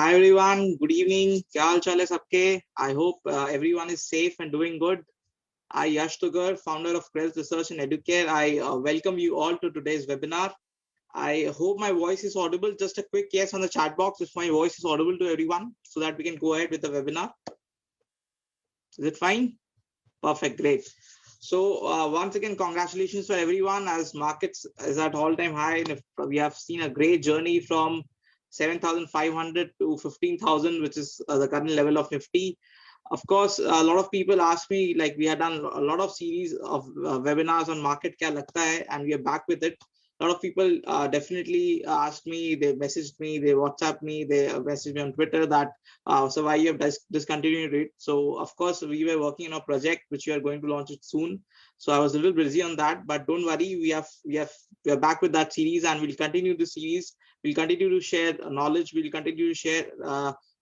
Hi everyone, good evening. क्या हाल चाल है सबके? I hope everyone is safe and doing good. I Yash Tugar, founder of Crest Research and Educare. I welcome you all to today's webinar. I hope my voice is audible. Just a quick yes on the chat box if my voice is audible to everyone, so that we can go ahead with the webinar. Is it fine? Perfect, great. So once again, congratulations for everyone as markets is at all-time high. And we have seen a great journey from 7,500 to 15,000, which is the current level of Nifty. Of course, a lot of people ask me, like we had done a lot of series of webinars on market kya lagta hai, and we are back with it. A lot of people definitely asked me, they messaged me, they WhatsApp me, they messaged me on Twitter that so why you have discontinued it. So of course we were working on a project which we are going to launch it soon. So I was a little busy on that, but don't worry, we are back with that series and we'll continue the series. We'll continue to share knowledge. We'll continue to share,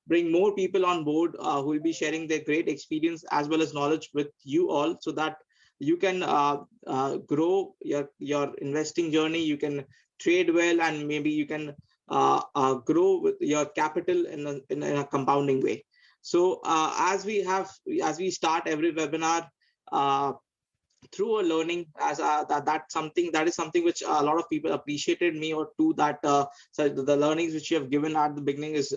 bring more people on board who will be sharing their great experience as well as knowledge with you all, so that you can grow your investing journey. You can trade well, and maybe you can grow with your capital in a compounding way. So as we start every webinar through a learning, as that is something which a lot of people appreciated me or two, that so the learnings which you have given at the beginning is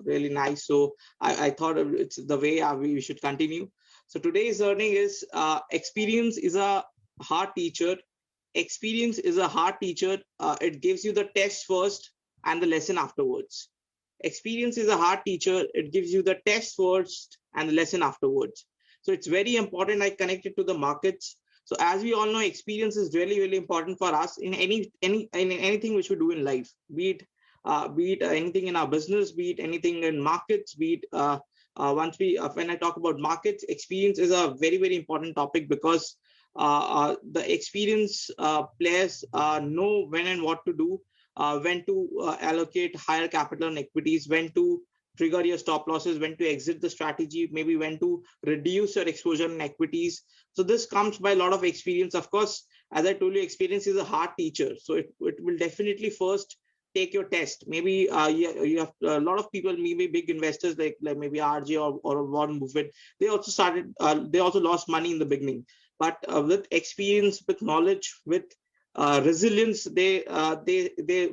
really nice. So I thought it's the way we should continue. So today's learning is experience is a hard teacher. Experience is a hard teacher. It gives you the test first and the lesson afterwards. Experience is a hard teacher. It gives you the test first and the lesson afterwards. So it's very important. I connect it to the markets. So as we all know, experience is really, really important for us in anything which we do in life, be it anything in our business, be it anything in markets, be it when I talk about markets, experience is a very, very important topic, because the experienced players know when and what to do, when to allocate higher capital and equities, when to trigger your stop losses, when to exit the strategy, maybe when to reduce your exposure in equities. So this comes by a lot of experience. Of course, as I told you, experience is a hard teacher. So it will definitely first take your test. Maybe you have a lot of people, maybe big investors like maybe RJ or Warren Buffett. They also they also lost money in the beginning. But with experience, with knowledge, with resilience, they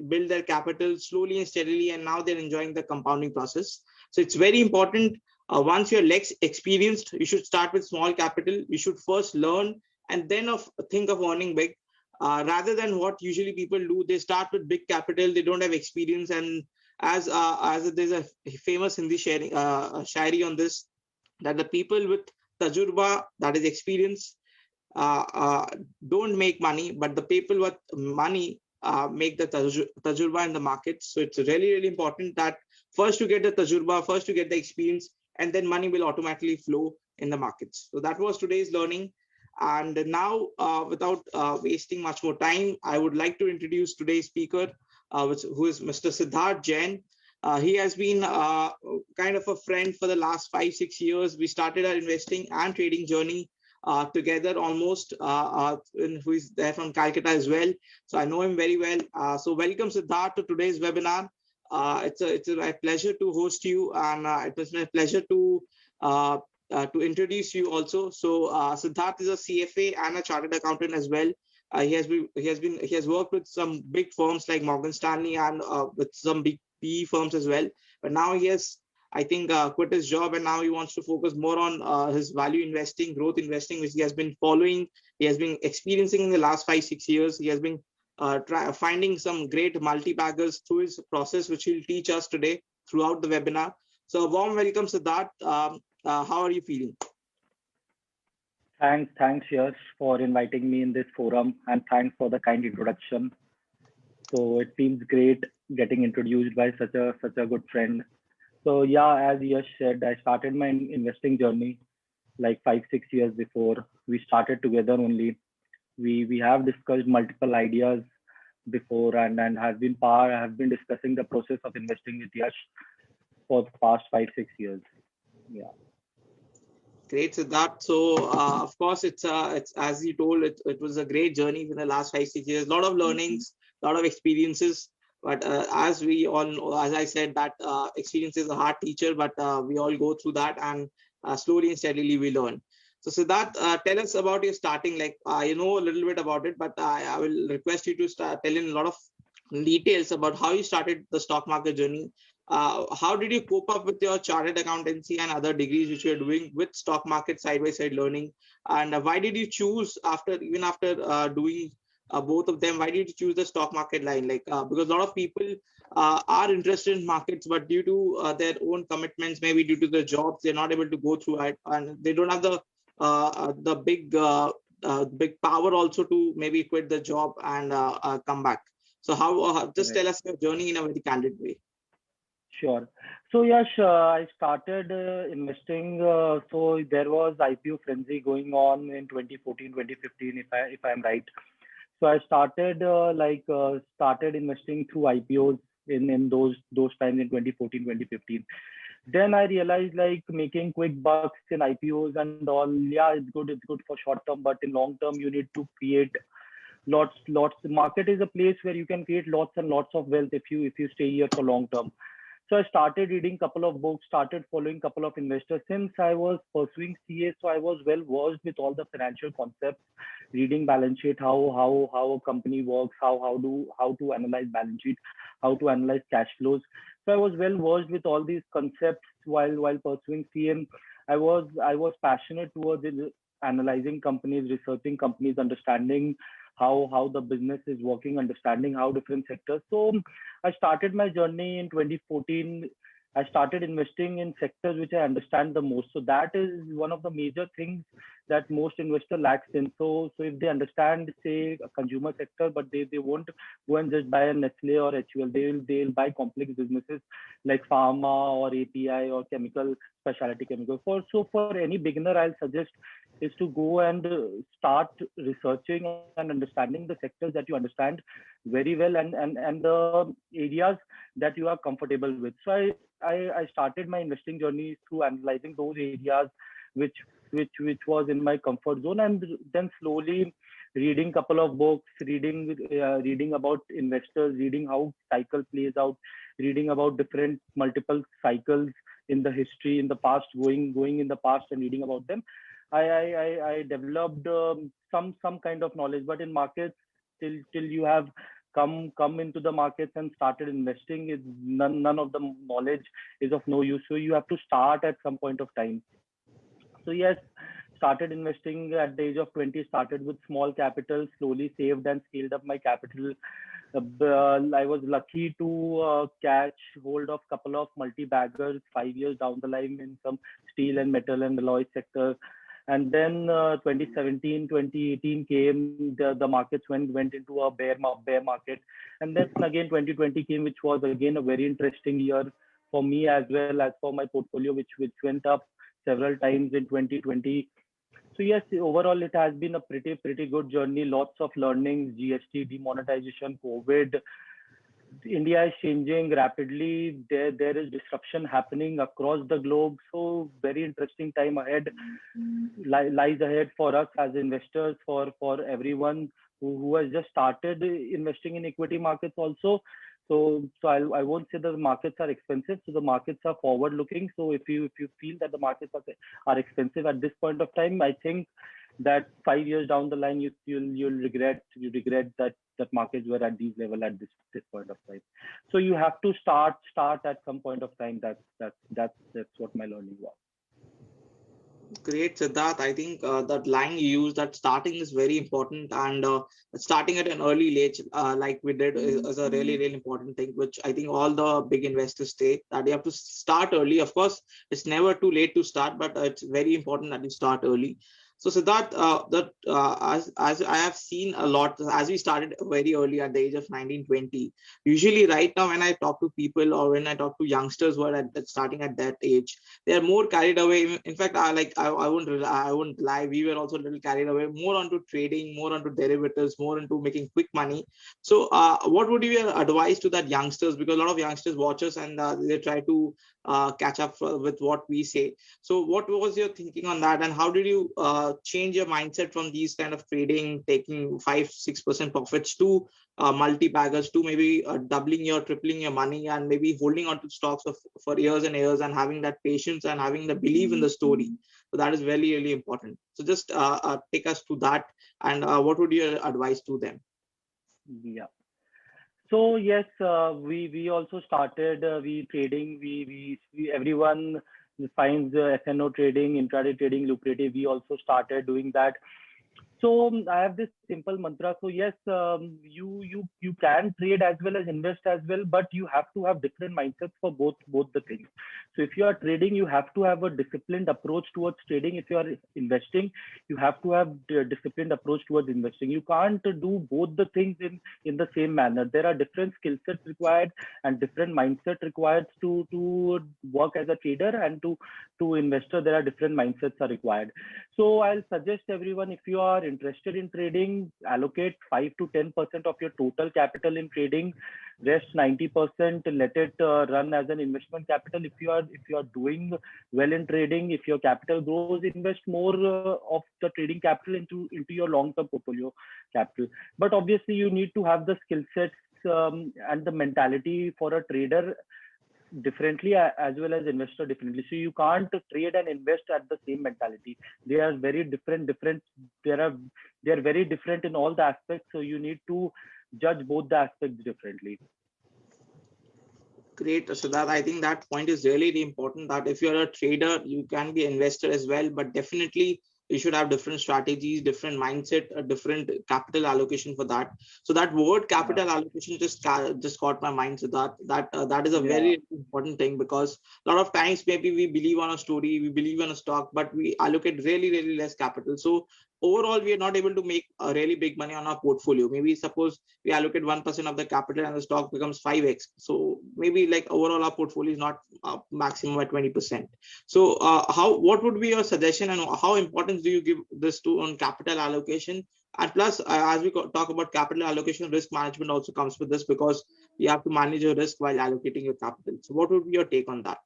build their capital slowly and steadily, and now they're enjoying the compounding process. So it's very important. Once you're less experienced, you should start with small capital. You should first learn and then think of earning big, rather than what usually people do. They start with big capital, they don't have experience, and as there's a famous Hindi shairi on this, that the people with tajurba, that is experience, don't make money, but the people with money make the tajurba in the market. So it's really, really important that first you get the tajurba, first you get the experience, and then money will automatically flow in the markets. So that was today's learning. And now, without wasting much more time, I would like to introduce today's speaker, who is Mr. Siddharth Jain. He has been kind of a friend for the last 5-6 years. We started our investing and trading journey together almost, who is there from Calcutta as well. So I know him very well. So welcome, Siddharth, to today's webinar. It's my pleasure to host you, and it was my pleasure to introduce you also. So Siddharth is a CFA and a chartered accountant as well. He has worked with some big firms like Morgan Stanley and with some big PE firms as well. But now he has, I think, quit his job, and now he wants to focus more on his value investing, growth investing, which he has been following. He has been experiencing in the last 5-6 years. He has been finding some great multi-baggers through his process, which he'll teach us today throughout the webinar. So a warm welcome, Siddharth. How are you feeling? Thanks, Yash, for inviting me in this forum, and thanks for the kind introduction. So it seems great getting introduced by such a good friend. So yeah, as Yash said, I started my investing journey like 5-6 years before. We started together only. We have discussed multiple ideas before, and have been discussing the process of investing with Yash for the past 5-6 years. Yeah. Great, Siddharth. So of course, it's as you told, it was a great journey in the last 5-6 years. A lot of learnings, a lot of experiences. But as we all know, as I said, that experience is a hard teacher, but we all go through that, and slowly and steadily we learn. So Siddharth, tell us about your starting. Like you know a little bit about it, but I will request you to start telling a lot of details about how you started the stock market journey. How did you cope up with your chartered accountancy and other degrees which you're doing with stock market side by side learning? And why did you choose even after doing both of them? Why did you choose the stock market line? Like because a lot of people are interested in markets, but due to their own commitments, maybe due to their jobs, they're not able to go through it, and they don't have the big power also to maybe quit the job and come back. So how just Right. tell us your journey in a very candid way. Sure. So Yash, I started investing. So there was IPO frenzy going on in 2014, 2015, if I'm right. So I started started investing through IPOs in those times in 2014, 2015. Then I realized like making quick bucks in IPOs and all. Yeah, it's good for short term, but in long term you need to create lots. The market is a place where you can create lots and lots of wealth if you stay here for long term. So I started reading couple of books, started following couple of investors. Since I was pursuing CA, so I was well versed with all the financial concepts, reading balance sheet, how a company works, how to analyze balance sheet, how to analyze cash flows. So I was well versed with all these concepts while pursuing CA. I was passionate towards analyzing companies, researching companies, understanding how the business is working, understanding how different sectors. So I started my journey in 2014. I started investing in sectors which I understand the most. So that is one of the major things that most investor lacks in. So if they understand, say, a consumer sector, but they won't go and just buy a Nestle or HUL. They'll buy complex businesses like pharma or API or chemical specialty chemical. For any beginner, I'll suggest is to go and start researching and understanding the sectors that you understand very well, and the areas that you are comfortable with. So I started my investing journey through analyzing those areas which which was in my comfort zone, and then slowly reading couple of books, reading about investors, reading how cycle plays out, reading about different multiple cycles in the history in the past, going in the past and reading about them. I developed some kind of knowledge. But in markets, till you have come into the markets and started investing, is none of the knowledge is of no use. So you have to start at some point of time. So yes, started investing at the age of 20, started with small capital, slowly saved and scaled up my capital. I was lucky to catch hold of couple of multi-baggers 5 years down the line in some steel and metal and alloy sector. And then 2017, 2018 came, the markets went into a bear market. And then again 2020 came, which was again a very interesting year for me as well as for my portfolio, which went up several times in 2020. So yes, overall it has been a pretty good journey. Lots of learnings, GST, demonetization, COVID. India is changing rapidly. There is disruption happening across the globe. So very interesting time ahead lies ahead for us as investors, for everyone who has just started investing in equity markets also. So I won't say that the markets are expensive. So the markets are forward looking. So if you feel that the markets are expensive at this point of time, I think that 5 years down the line you'll regret that markets were at these level at this point of time. So you have to start at some point of time. That's what my learning was. Great, Siddharth. I think that line you use, that starting is very important, and starting at an early age, like we did, is a really important thing, which I think all the big investors say that you have to start early. Of course, it's never too late to start, but it's very important that you start early. So Siddharth, as I have seen a lot, as we started very early at the age of 19, 20. Usually, right now, when I talk to people or when I talk to youngsters who are starting at that age, they are more carried away. In fact, I won't lie. We were also a little carried away, more onto trading, more onto derivatives, more into making quick money. So, what would be your advice to that youngsters? Because a lot of youngsters watch us and they try to catch up with what we say. So what was your thinking on that, and how did you change your mindset from these kind of trading, taking 5-6% profits, to multi-baggers, to maybe doubling your, tripling your money, and maybe holding on to stocks for years and years, and having that patience and having the belief in the story? So that is really, really important. So just take us to that, and what would your advice to them? Yeah. So yes, we also started we trading. We everyone finds FNO trading, intraday trading lucrative. We also started doing that. So I have this simple mantra. So yes, you can trade as well as invest as well, but you have to have different mindsets for both the things. So if you are trading, you have to have a disciplined approach towards trading. If you are investing, you have to have a disciplined approach towards investing. You can't do both the things in the same manner. There are different skill sets required and different mindset required to work as a trader, and to investor there are different mindsets are required. So I'll suggest everyone, if you are interested in trading, allocate 5 to 10% of your total capital in trading. Rest 90%, let it run as an investment capital. If you are doing well in trading, if your capital grows, invest more of the trading capital into your long-term portfolio capital. But obviously, you need to have the skill sets and the mentality for a trader differently, as well as investor differently. So you can't trade and invest at the same mentality. They are very different. They are very different in all the aspects. So you need to judge both the aspects differently. Great, Siddharth. I think that point is really, really important, that if you're a trader, you can be an investor as well, but definitely you should have different strategies, different mindset, a different capital allocation for that. So that word capital allocation just caught my mind. So that is a very important thing, because a lot of times maybe we believe on a story, we believe on a stock, but we allocate really, really less capital. So overall, we are not able to make a really big money on our portfolio. Maybe suppose we allocate 1% of the capital and the stock becomes 5x. So maybe like overall our portfolio is not maximum at 20%. So what would be your suggestion, and how importance do you give this to on capital allocation? And plus, as we talk about capital allocation, risk management also comes with this, because you have to manage your risk while allocating your capital. So what would be your take on that?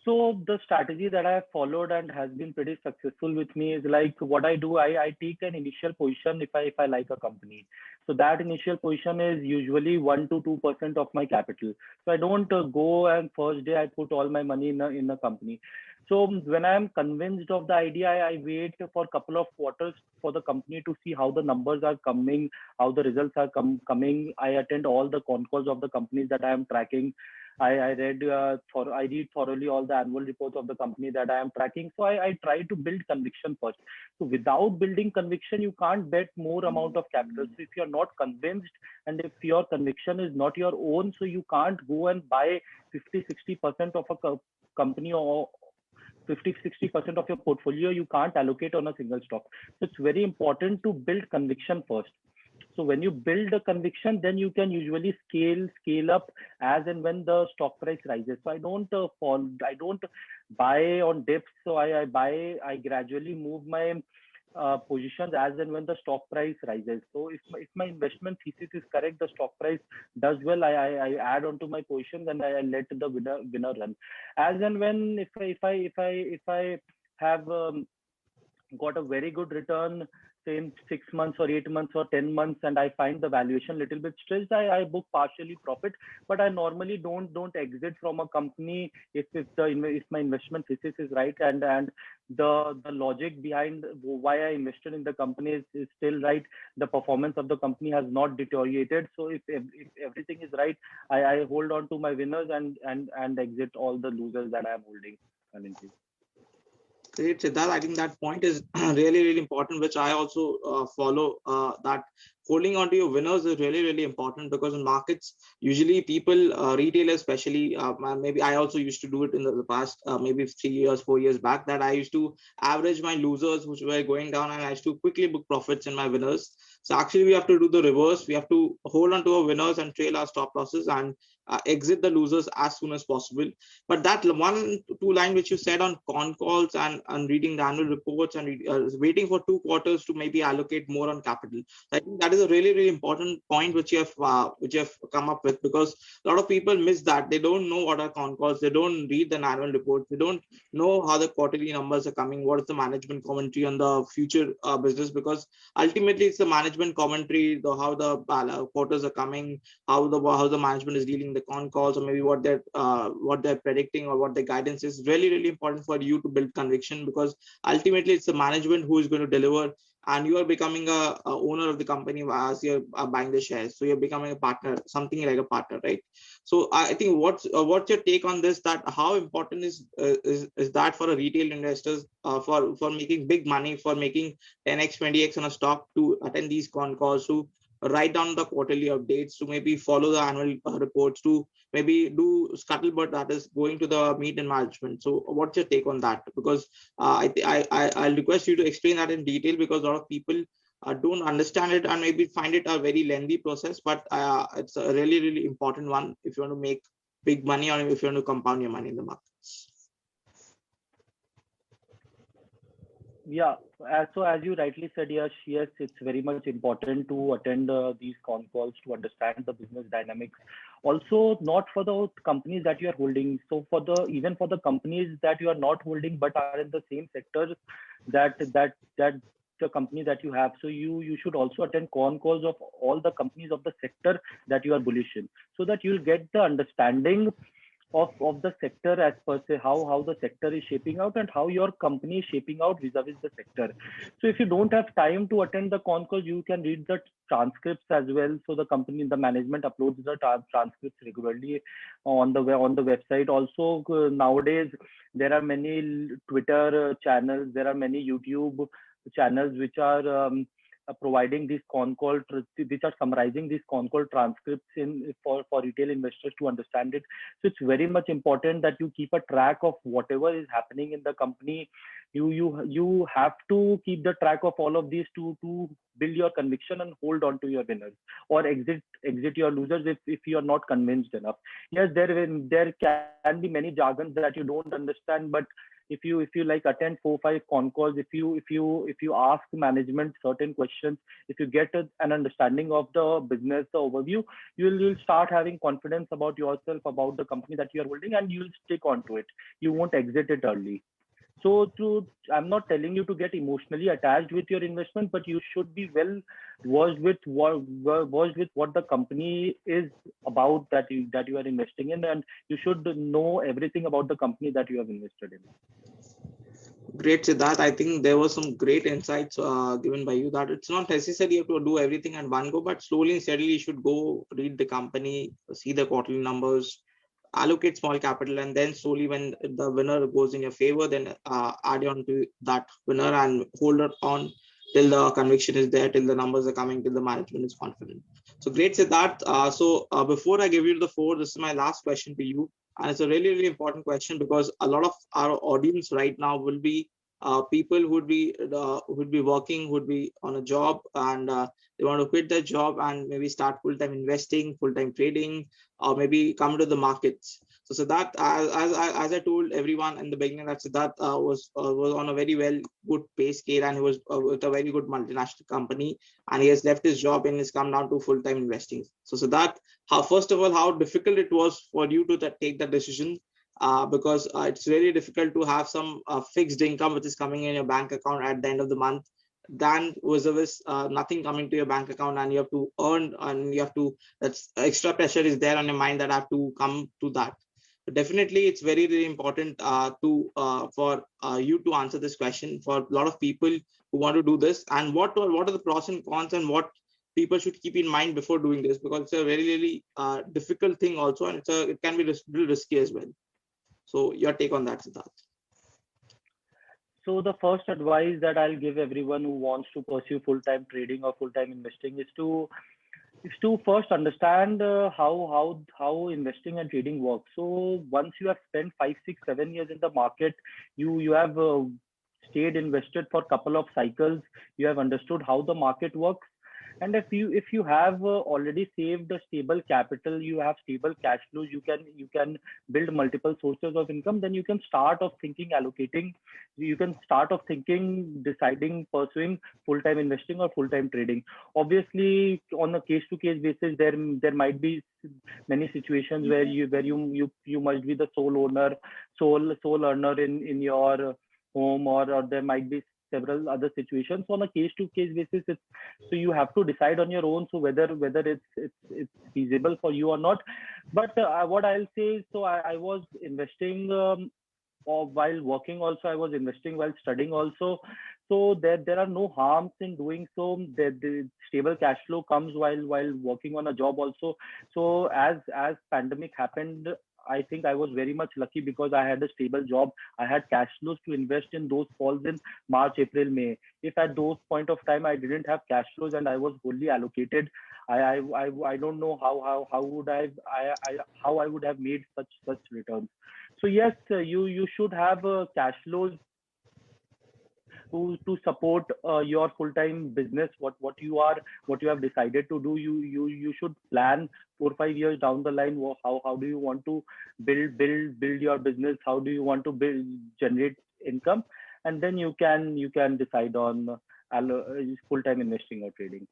So the strategy that I have followed and has been pretty successful with me is like, what I do, I take an initial position if I like a company. So that initial position is usually 1 to 2% of my capital. So I don't go and first day I put all my money in a company. So when I am convinced of the idea, I wait for a couple of quarters for the company to see how the numbers are coming, how the results are coming. I attend all the con calls of the companies that I am tracking. I read thoroughly all the annual reports of the company that I am tracking. So I try to build conviction first. So without building conviction, you can't bet more amount of capital. So if you're not convinced, and if your conviction is not your own, so you can't go and buy 50-60% of a company, or 50-60% of your portfolio you can't allocate on a single stock. So it's very important to build conviction first. So when you build a conviction, then you can usually scale up as and when the stock price rises. So I don't buy on dips. So I gradually move my positions as and when the stock price rises. So if my investment thesis is correct, the stock price does well, I add on to my positions and I let the winner run. As and when, if I have got a very good return, say in 6 months or 8 months or 10 months, and I find the valuation a little bit stressed, I book partially profit. But I normally don't exit from a company if my investment thesis is right, and the logic behind why I invested in the company is still right. The performance of the company has not deteriorated. So if everything is right, I hold on to my winners and exit all the losers that I am holding currently. Great, Siddharth. I think that point is really, really important, which I also follow, that holding on to your winners is really, really important, because in markets, usually people, retailers especially, maybe I also used to do it in the past, maybe 3 years, 4 years back, that I used to average my losers, which were going down, and I used to quickly book profits in my winners. So actually we have to do the reverse. We have to hold on to our winners and trail our stop losses, and exit the losers as soon as possible. But that one two line which you said on con calls and reading the annual reports and waiting for 2 quarters to maybe allocate more on capital, I think that is a really, really important point which you have come up with, because a lot of people miss that. They don't know what are con calls. They don't read the annual reports. They don't know how the quarterly numbers are coming. What is the management commentary on the future business? Because ultimately, it's the management commentary, how the quarters are coming, how the management is dealing the con calls, or maybe what they're predicting or what the guidance is. Really, really important for you to build conviction, because ultimately it's the management who is going to deliver, and you are becoming a owner of the company as you're buying the shares. So you're becoming a partner, something like a partner, right? So I think what's your take on this? That how important is that for a retail investors, for making big money, for making 10x 20x on a stock, to attend these con calls, to write down the quarterly updates, to maybe follow the annual reports, to maybe do scuttlebutt, that is going to the meet and management. So what's your take on that? Because I'll request you to explain that in detail, because a lot of people don't understand it and maybe find it a very lengthy process, but it's a really, really important one if you want to make big money, or if you want to compound your money in the market. Yeah, so as you rightly said, yes, it's very much important to attend these con calls to understand the business dynamics. Also, not for the companies that you are holding. So even for the companies that you are not holding but are in the same sector, that the company that you have. So you should also attend con calls of all the companies of the sector that you are bullish in, so that you'll get the understanding of the sector as per se, how the sector is shaping out and how your company is shaping out vis-a-vis the sector. So if you don't have time to attend the con call, you can read the transcripts as well. So the management uploads the transcripts regularly on the website. Also, nowadays there are many Twitter channels, there are many YouTube channels which are providing these con call, which are summarizing these con call transcripts for retail investors to understand it. So it's very much important that you keep a track of whatever is happening in the company. You have to keep the track of all of these to build your conviction and hold on to your winners, or exit your losers if you are not convinced enough. Yes, there can be many jargons that you don't understand, but if you like attend 4-5 con calls, if you ask management certain questions, if you get an understanding of the business, the overview, you'll start having confidence about yourself, about the company that you are holding, and you'll stick on to it. You won't exit it early. So I'm not telling you to get emotionally attached with your investment, but you should be well versed with what the company is about that you are investing in, and you should know everything about the company that you have invested in. Great, Siddharth. I think there were some great insights given by you, that it's not necessary you have to do everything at one go, but slowly and steadily you should go read the company, see the quarterly numbers, allocate small capital, and then slowly, when the winner goes in your favor, then add on to that winner and hold it on till the conviction is there, till the numbers are coming, till the management is confident. So great, Siddharth. Before I give you the floor, this is my last question to you. And it's a really, really important question, because a lot of our audience right now will be people who would be working, would be on a job, and they want to quit their job and maybe start full-time investing, full-time trading, or maybe come to the markets. So Siddharth, as I told everyone in the beginning, that Siddharth was on a very good pay scale, and he was with a very good multinational company, and he has left his job and has come down to full-time investing. So Siddharth, first of all, how difficult it was for you to take that decision, because it's very difficult to have some fixed income which is coming in your bank account at the end of the month, than was nothing coming to your bank account, and you have to earn, and you have to, that's extra pressure is there on your mind that I have to come to that. But definitely, it's very, very important for you to answer this question for a lot of people who want to do this, and what are the pros and cons, and what people should keep in mind before doing this, because it's a very, really difficult thing also, and it can be little risky as well. So your take on that, Siddharth? So the first advice that I'll give everyone who wants to pursue full-time trading or full-time investing is to first understand how investing and trading works. So once you have spent 5, 6, 7 years in the market, you have stayed invested for a couple of cycles, you have understood how the market works. And if you have already saved a stable capital, you have stable cash flows, you can build multiple sources of income, then you can start of thinking allocating, you can start of thinking deciding pursuing full-time investing or full-time trading. Obviously on a case-to-case basis, there might be many situations where you must be the sole owner, sole earner in your home, or there might be several other situations. On a case to case basis, so you have to decide on your own, so whether it's feasible for you or not. But what I'll say is, so I was investing, or while working also, I was investing while studying also. So there are no harms in doing so. The stable cash flow comes while working on a job also. So as pandemic happened, I think I was very much lucky because I had a stable job. I had cash flows to invest in those falls in March, April, May. If at those point of time I didn't have cash flows and I was wholly allocated, I don't know how would how I would have made such returns. So yes, you should have cash flows to support your full time business. What you have decided to do, you should plan 4 5 years down the line. How do you want to build your business? How do you want to generate income? And then you can decide on full time investing or trading.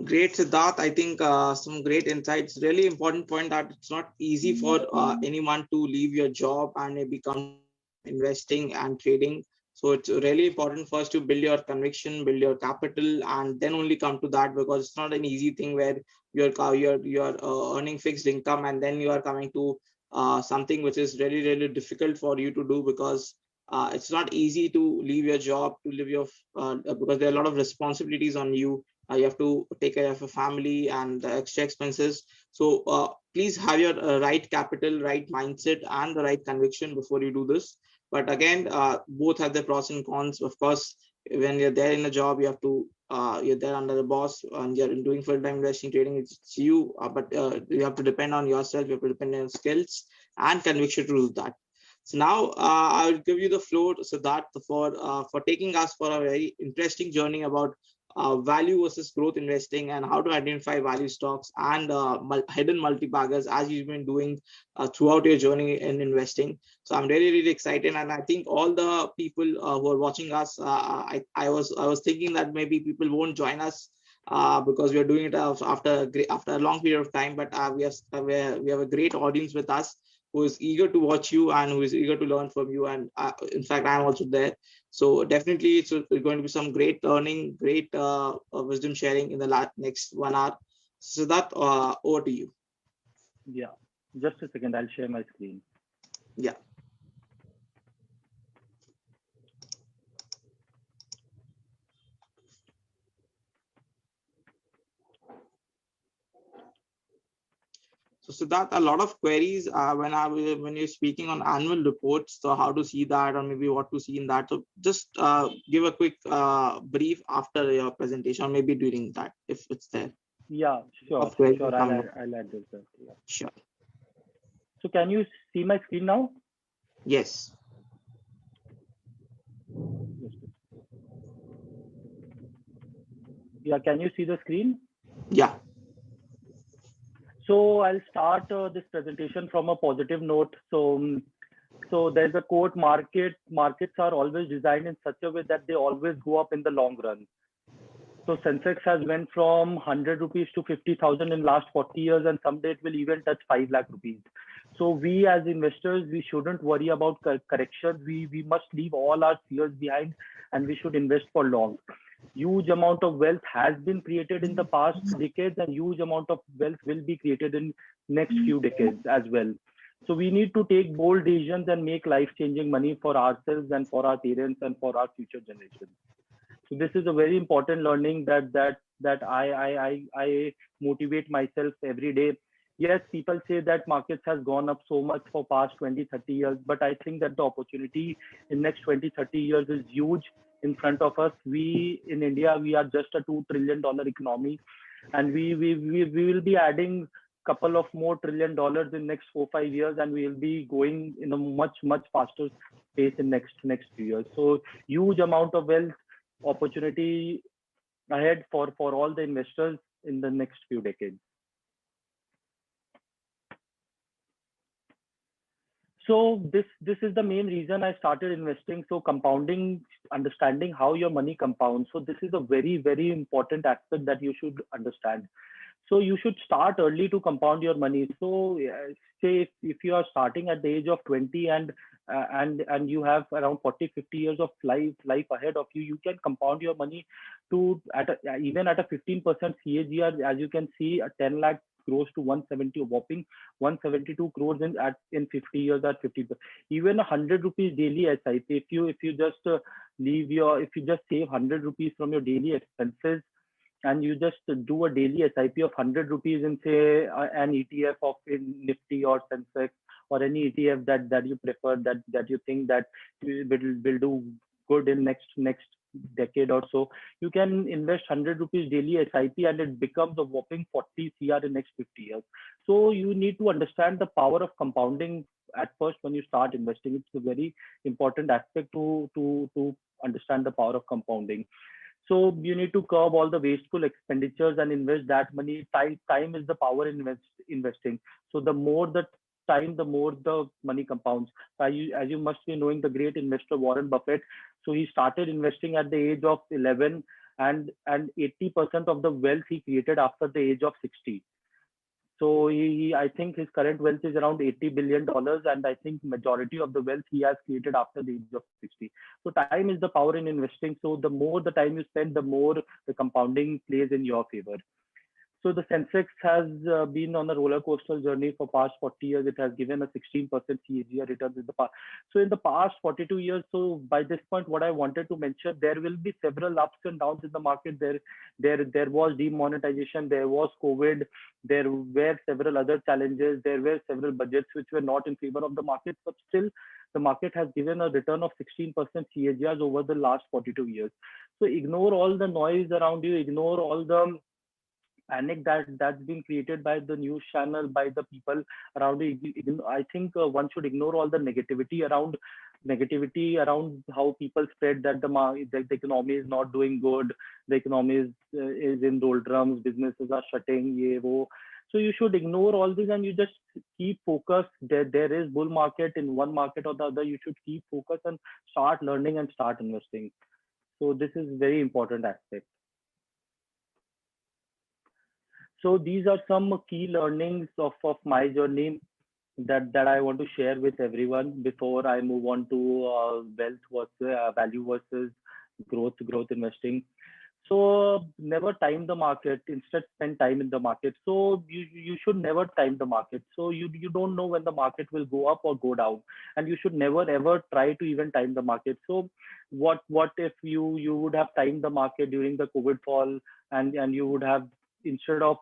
Great, Siddharth. I think some great insights. Really important point that it's not easy for anyone to leave your job and maybe come investing and trading. So it's really important first to build your conviction, build your capital, and then only come to that, because it's not an easy thing where you're earning fixed income and then you are coming to something which is really difficult for you to do, because it's not easy to leave your job, to leave your because there are a lot of responsibilities on you. You have to take care of a family and extra expenses. So please have your right capital, right mindset, and the right conviction before you do this. But again, both have their pros and cons. Of course, when you're there in a job, you have to you're there under the boss and you're doing full-time investing trading. It's you, but you have to depend on yourself. You have to depend on your skills and conviction to do that. So now I will give you the floor, Siddharth, for taking us for a very interesting journey about value versus growth investing and how to identify value stocks and hidden multi-baggers, as you've been doing throughout your journey in investing. So I'm really excited, and I think all the people who are watching us, I was thinking that maybe people won't join us because we are doing it after a long period of time, but we have a great audience with us who is eager to watch you and who is eager to learn from you. And in fact, I'm also there. So definitely it's going to be some great learning, great wisdom sharing in the next 1 hour. So that over to you. Yeah, just a second. I'll share my screen. Yeah. So Siddharth, a lot of queries when you're speaking on annual reports, so how to see that or maybe what to see in that. So just give a quick brief after your presentation or maybe during that if it's there. Yeah, sure. I'll add this. Yeah. Sure. So can you see my screen now? Yes. Yeah, can you see the screen? Yeah. So I'll start this presentation from a positive note. So there's a quote: markets are always designed in such a way that they always go up in the long run. So Sensex has went from 100 rupees to 50,000 in last 40 years, and someday it will even touch 5 lakh rupees. So we as investors, we shouldn't worry about corrections. We must leave all our fears behind, and we should invest for long. Huge amount of wealth has been created in the past decades, and huge amount of wealth will be created in next few decades as well. So we need to take bold decisions and make life-changing money for ourselves and for our parents and for our future generations. So this is a very important learning that I motivate myself every day. Yes, people say that markets has gone up so much for past 20-30 years, but I think that the opportunity in next 20-30 years is huge in front of us. We in India, we are just a $2 trillion economy, and we will be adding couple of more $1 trillion in next 4-5 years, and we will be going in a much faster pace in next few years. So huge amount of wealth, opportunity, ahead for all the investors in the next few decades. So this is the main reason I started investing. So compounding, understanding how your money compounds. So this is a very important aspect that you should understand. So you should start early to compound your money. So say if you are starting at the age of 20 and you have around 40-50 years of life ahead of you, you can compound your money to even at a 15% CAGR. As you can see, a 10 lakh grows to 170, a whopping 172 crores in 50 years at 50. Even 100 rupees daily SIP. If you just if you just save 100 rupees from your daily expenses, and you just do a daily SIP of 100 rupees in, say, an ETF of in Nifty or Sensex, or any ETF that you prefer, that you think that will do good in next decade or so, you can invest 100 rupees daily SIP and it becomes a whopping 40 CR in next 50 years. So you need to understand the power of compounding at first when you start investing. It's a very important aspect to understand the power of compounding. So you need to curb all the wasteful expenditures and invest that money. Time is the power in investing. So the more the time, the more the money compounds. As you must be knowing the great investor Warren Buffett. So he started investing at the age of 11, and 80% of the wealth he created after the age of 60. So I think his current wealth is around $80 billion, and I think majority of the wealth he has created after the age of 60. So time is the power in investing. So the more the time you spend, the more the compounding plays in your favor. So the Sensex has been on a roller coaster journey for past 40 years. It has given a 16% CAGR return in the past. So in the past 42 years, so by this point, what I wanted to mention, there will be several ups and downs in the market. There was demonetization, there was COVID, there were several other challenges, there were several budgets which were not in favor of the market, but still the market has given a return of 16% CAGRs over the last 42 years. So ignore all the noise around you, ignore all the panic that's been created by the news channel, by the people around you. I think one should ignore all the negativity around how people spread that the economy is not doing good, the economy is in doldrums, businesses are shutting, ye wo. So you should ignore all this and you just keep focused. There is bull market in one market or the other. You should keep focused and start learning and start investing. So this is very important aspect. So these are some key learnings of my journey that I want to share with everyone before I move on to wealth versus value versus growth investing. So never time the market, instead spend time in the market. So you should never time the market. So you don't know when the market will go up or go down, and you should never ever try to even time the market. So what if you would have timed the market during the COVID fall, and you would have, instead of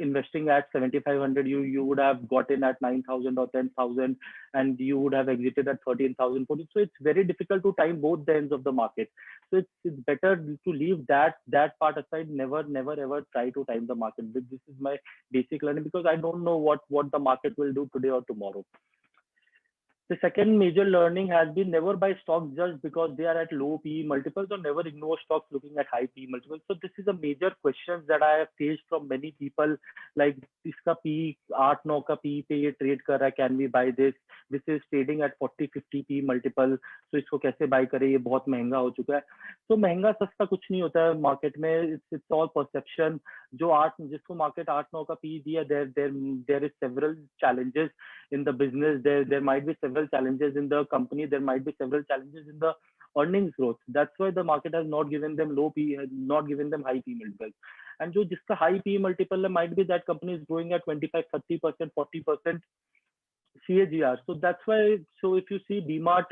investing at 7,500, you would have gotten at 9,000 or 10,000, and you would have exited at 13,000. So it's very difficult to time both the ends of the market. So it's better to leave that part aside. Never ever try to time the market. This is my basic learning, because I don't know what the market will do today or tomorrow. The second major learning has been never buy stocks just because they are at low PE multiples, or never ignore stocks looking at high PE multiples. So this is a major question that I have faced from many people, like iska PE 8-9 ka PE pe ye trade kar raha hai, can we buy this? This is trading at 40-50 PE multiple, so isko kaise buy kare, ye bahut महंगा हो चुका है. So महंगा सस्ता कुछ नहीं होता है मार्केट में. It's all perception. जिसको मार्केट 8-9 का PE दिया, there is several challenges in the business. There might be several challenges in the company. There might be several challenges in the earnings growth. That's why the market has not given them low PE, not given them high PE multiples. And जो जिसका high PE multiple है, might be that company is growing at 25-30%, 40% CAGR. So that's why. So if you see DMart,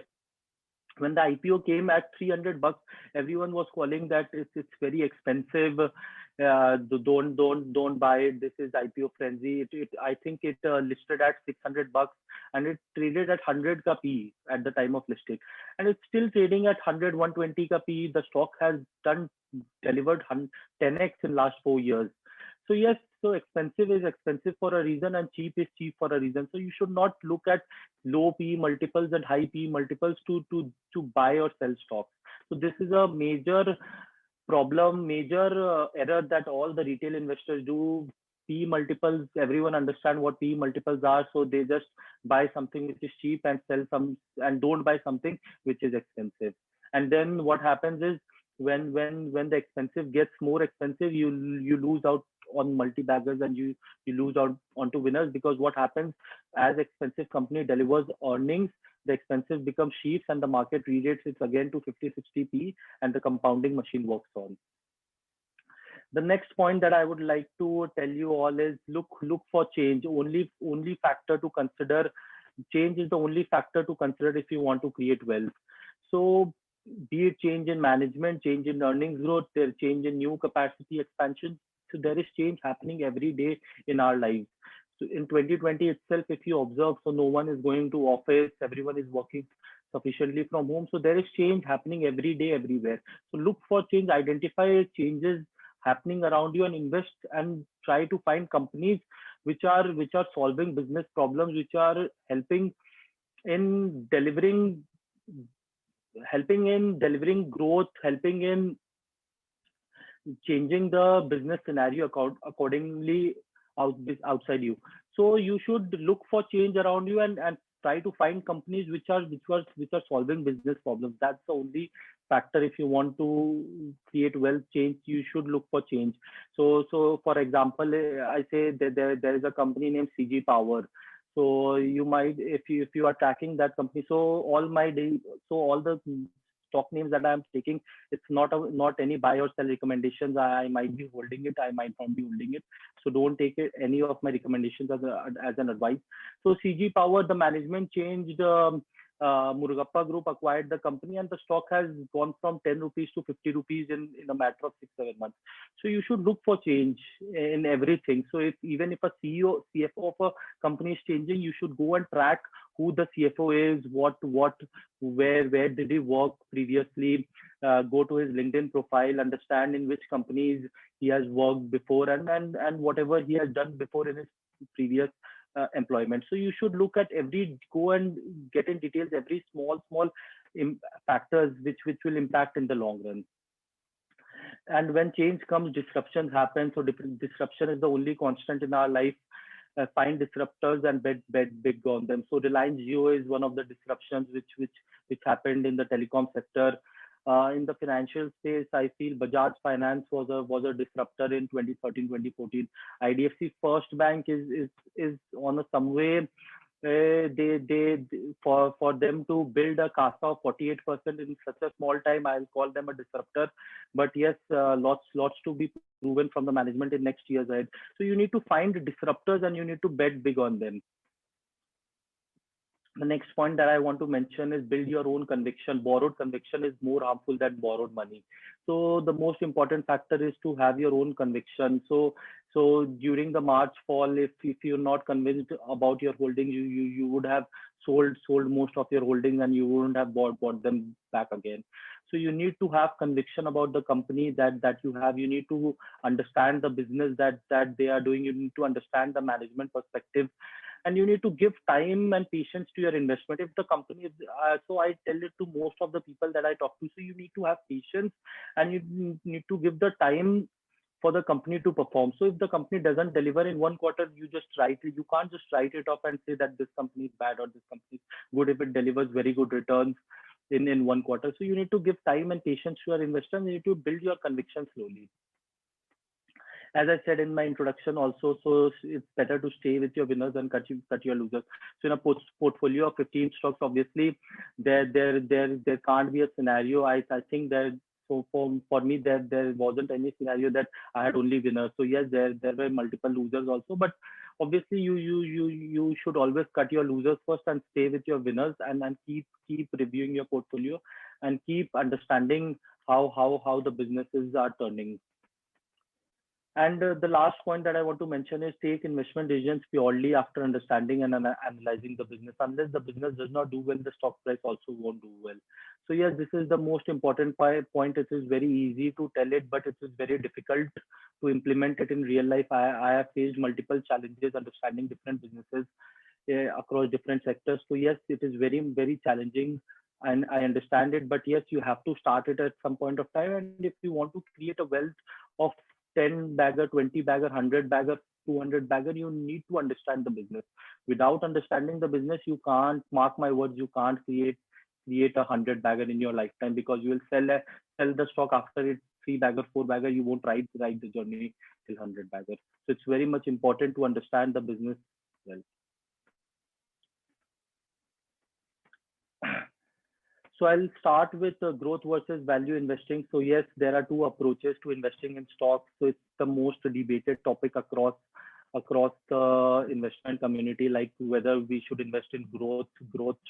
when the IPO came at $300, everyone was calling that it's very expensive. Don't buy it. This is IPO frenzy. I think it listed at $600, and it traded at 100 ka PE at the time of listing, and it's still trading at 100, 120 ka PE. The stock has delivered 10x in last 4 years. So yes, so expensive is expensive for a reason, and cheap is cheap for a reason. So you should not look at low PE multiples and high PE multiples to buy or sell stocks. So this is a major major error that all the retail investors do. P multiples, everyone understand what P multiples are, so they just buy something which is cheap and sell some, and don't buy something which is expensive. And then what happens is, when the expensive gets more expensive, you lose out on multi baggers, and you lose out onto winners, because what happens, as expensive company delivers earnings, the expensive becomes sheaves, and the market re-rates it again to 50-60p, and the compounding machine works on. The next point that I would like to tell you all is, look for change. Only factor to consider, change is the only factor to consider if you want to create wealth. So be it change in management, change in earnings growth, there change in new capacity expansion. So there is change happening every day in our lives. So in 2020 itself, if you observe, so no one is going to office, everyone is working sufficiently from home. So there is change happening every day, everywhere. So look for change, identify changes happening around you, and invest and try to find companies which are solving business problems, which are in delivering helping in delivering growth, helping in changing the business scenario accordingly outside you. So you should look for change around you, and try to find companies which are solving business problems. That's the only factor. If you want to create wealth, change, you should look for change. So for example, I say that there is a company named CG Power. So you might, if you are tracking that company, so all the stock names that I'm taking, it's not any buy or sell recommendations. I might be holding it, I might not be holding it. So don't take any of my recommendations as an advice. So CG Power, the management changed. Murugappa Group acquired the company, and the stock has gone from 10 rupees to 50 rupees in a matter of 6-7 months. So you should look for change in everything. So even if a CFO of a company is changing, you should go and track who the CFO is, where did he work previously, go to his LinkedIn profile, understand in which companies he has worked before, and whatever he has done before in his previous employment. So you should look at go and get in details every small factors which will impact in the long run. And when change comes, disruptions happen. So disruption is the only constant in our life. Find disruptors and bet big on them. So Reliance Jio is one of the disruptions which happened in the telecom sector. In the financial space, I feel Bajaj Finance was a disruptor in 2013-2014. IDFC First Bank is on a some way. They for them to build a CASA of 48% in such a small time, I'll call them a disruptor. But yes, lots to be proven from the management in next years ahead. So you need to find disruptors and you need to bet big on them. The next point that I want to mention is build your own conviction. Borrowed conviction is more harmful than borrowed money. So the most important factor is to have your own conviction. So during the March fall, if you're not convinced about your holdings, you would have sold most of your holdings, and you wouldn't have bought them back again. So you need to have conviction about the company that you have. You need to understand the business that they are doing. You need to understand the management perspective, and you need to give time and patience to your investment. If the company is, so I tell it to most of the people that I talk to, so you need to have patience, and you need to give the time for the company to perform. So if the company doesn't deliver in one quarter, you can't just write it off and say that this company is bad or this company is good if it delivers very good returns in one quarter. So you need to give time and patience to your investors. You need to build your conviction slowly. As I said in my introduction also, so it's better to stay with your winners and cut your losers. So in a portfolio of 15 stocks, obviously there can't be a scenario. I think that, so for me there wasn't any scenario that I had only winners. So yes, there were multiple losers also, but obviously you should always cut your losers first and stay with your winners, and keep reviewing your portfolio and keep understanding how the businesses are turning. And the last point that I want to mention is take investment decisions purely after understanding and analyzing the business. Unless the business does not do well, the stock price also won't do well. So yes, this is the most important point. It is very easy to tell it, but it is very difficult to implement it in real life. I have faced multiple challenges understanding different businesses across different sectors. So yes, it is very, very challenging. and I understand it, but yes, you have to start it at some point of time. And if you want to create a wealth of 10 bagger, 20 bagger, 100 bagger, 200 bagger, you need to understand the business. Without understanding the business, you can't, mark my words, you can't create 100 bagger in your lifetime, because you will sell the stock after it 3 bagger, 4 bagger. You won't ride the journey till 100 bagger. So it's very much important to understand the business well. So I'll start with growth versus value investing. So yes, there are two approaches to investing in stocks. So it's the most debated topic across the investment community, like whether we should invest in growth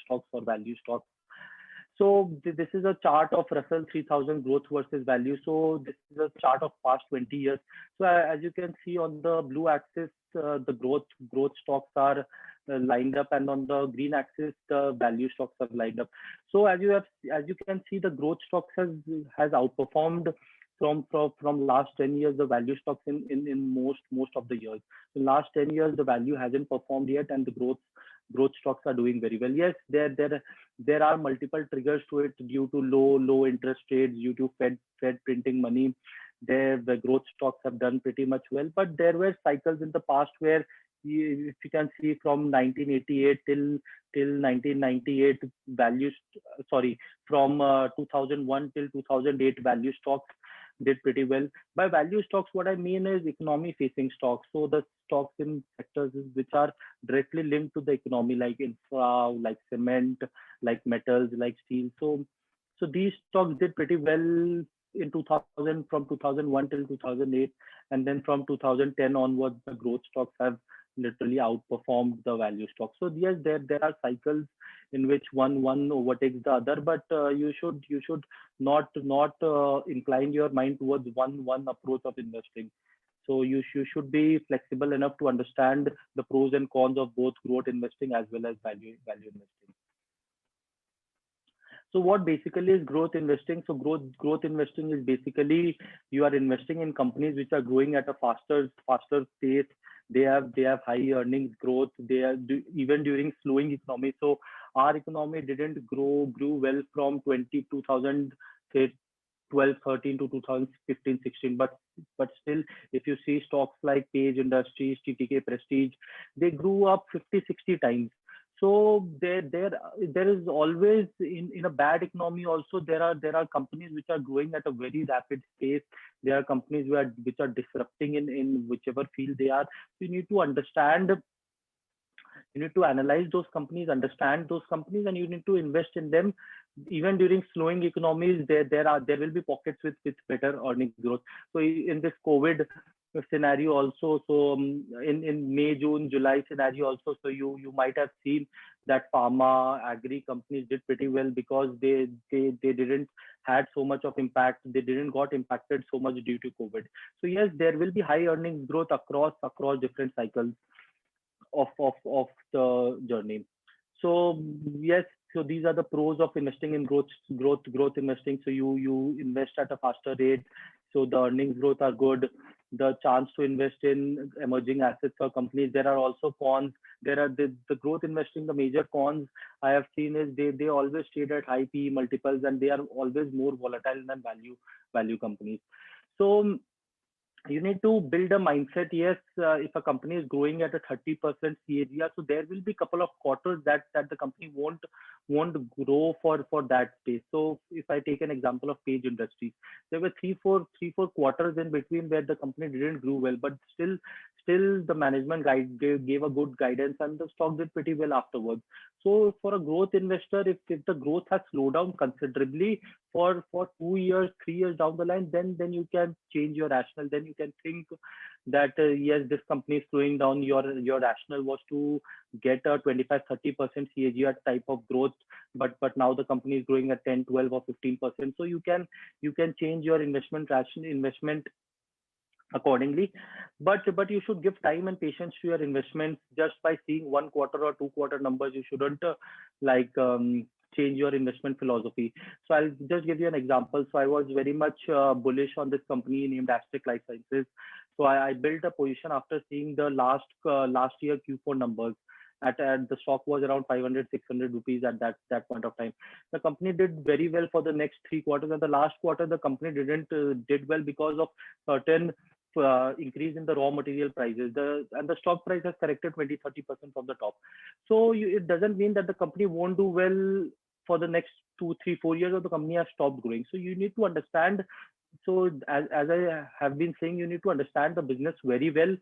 stocks or value stocks. So this is a chart of Russell 3000 growth versus value. So this is a chart of past 20 years. So as you can see on the blue axis, the growth stocks are lined up, and on the green axis, the value stocks are lined up. So as you can see, the growth stocks has outperformed from last 10 years the value stocks in most of the years. In last 10 years, the value hasn't performed yet, and the growth stocks are doing very well. Yes, there are multiple triggers to it, due to low interest rates, due to Fed printing money. The growth stocks have done pretty much well, but there were cycles in the past where, if you can see, from 1988 till 1998, from 2001 till 2008, value stocks did pretty well. By value stocks, what I mean is economy facing stocks. So the stocks in sectors which are directly linked to the economy, like infra, like cement, like metals, like steel. So these stocks did pretty well in 2000, from 2001 till 2008, and then from 2010 onwards, the growth stocks have literally outperformed the value stocks. So yes, there are cycles in which one overtakes the other, but you should not incline your mind towards one approach of investing. So you should be flexible enough to understand the pros and cons of both growth investing as well as value investing. So what basically is growth investing? So growth investing is basically you are investing in companies which are growing at a faster pace. They have high earnings growth. They are even during slowing economy. So our economy didn't grew well from 2000, say 12, 13 to 2015, 16. But still, if you see stocks like Page Industries, TTK Prestige, they grew up 50, 60 times. So there is always, in a bad economy also, there are companies which are growing at a very rapid pace. There are companies which are disrupting in whichever field they are. So you need to understand, you need to analyze those companies, understand those companies, and you need to invest in them. Even during slowing economies, there will be pockets with better earnings growth. So in this COVID scenario also, so in May, June, July scenario also, so you might have seen that pharma, agri companies did pretty well, because they didn't had so much of impact. They didn't got impacted so much due to COVID. So yes, there will be high earnings growth across different cycles of the journey. So yes, so these are the pros of investing in growth investing. So you invest at a faster rate, so the earnings growth are good. The chance to invest in emerging assets or companies. There are also cons. There are the growth investing. The major cons I have seen is they always trade at high PE multiples, and they are always more volatile than value companies. So you need to build a mindset. Yes, if a company is growing at a 30% CAGR, so there will be a couple of quarters that the company won't grow for that space. So if I take an example of Page Industries, there were three, four quarters in between where the company didn't grow well, but still the management gave a good guidance, and the stock did pretty well afterwards. So for a growth investor, if the growth has slowed down considerably for 2 years, 3 years down the line, then you can change your rationale. Then you can think that yes, this company is slowing down. Your rationale was to get a 25-30% CAGR type of growth, but now the company is growing at 10, 12, or 15%. So you can change your investment accordingly, but you should give time and patience to your investments. Just by seeing 1 quarter or 2 quarter numbers, you shouldn't change your investment philosophy. So I'll just give you an example. So I was very much bullish on this company named Astec Life Sciences. So I built a position after seeing the last year Q4 numbers, at the stock was around 500, 600 rupees at that point of time. The company did very well for the next 3 quarters, and the last quarter the company didn't did well because of certain increase in the raw material prices. And the stock price has corrected 20-30% from the top. So it doesn't mean that the company won't do well for the next 2, 3, 4 years, or the company has stopped growing. So you need to understand. So as I have been saying, you need to understand the business very well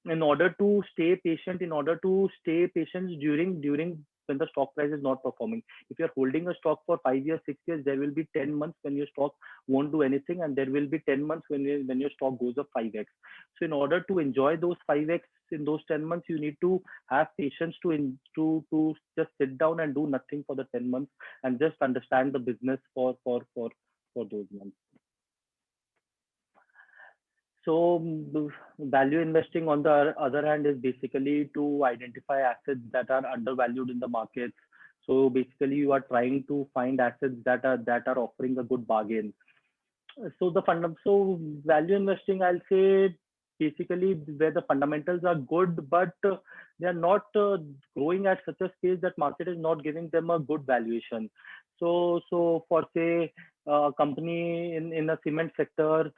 in order to stay patient, during when the stock price is not performing. If you're holding a stock for 5 years, 6 years, there will be 10 months when your stock won't do anything, and there will be 10 months when your stock goes up 5x. So in order to enjoy those 5x in those 10 months, you need to have patience to just sit down and do nothing for the 10 months and just understand the business for those months. So value investing, on the other hand, is basically to identify assets that are undervalued in the markets. So basically, you are trying to find assets that are offering a good bargain. So value investing, I'll say, basically where the fundamentals are good, but they are not growing at such a pace that market is not giving them a good valuation. So for say a company in a cement sector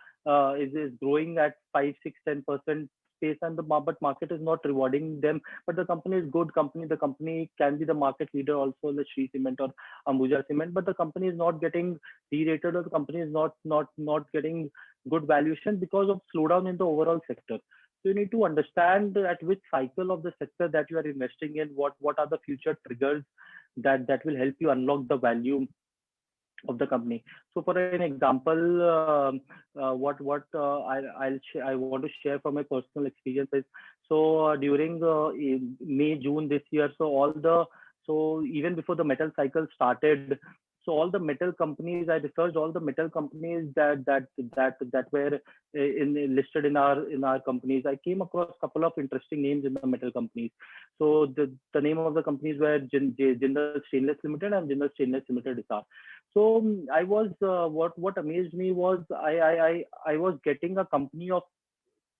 is growing at 5, 6, 10% pace, and but market is not rewarding them. But the company is good company. The company can be the market leader also, the Shree Cement or Ambuja Cement, but the company is not getting re-rated, or the company is not getting good valuation because of slowdown in the overall sector. So you need to understand at which cycle of the sector that you are investing in, what are the future triggers that will help you unlock the value of the company. So for an example, what I want to share from my personal experiences. So during May, June this year, so even before the metal cycle started, so all the metal companies, I researched all the metal companies that were listed in our companies. I came across a couple of interesting names in the metal companies. So the name of the companies were Jindal Stainless Limited and Jindal Stainless Limited Hisar. So I was what amazed me was I was getting a company of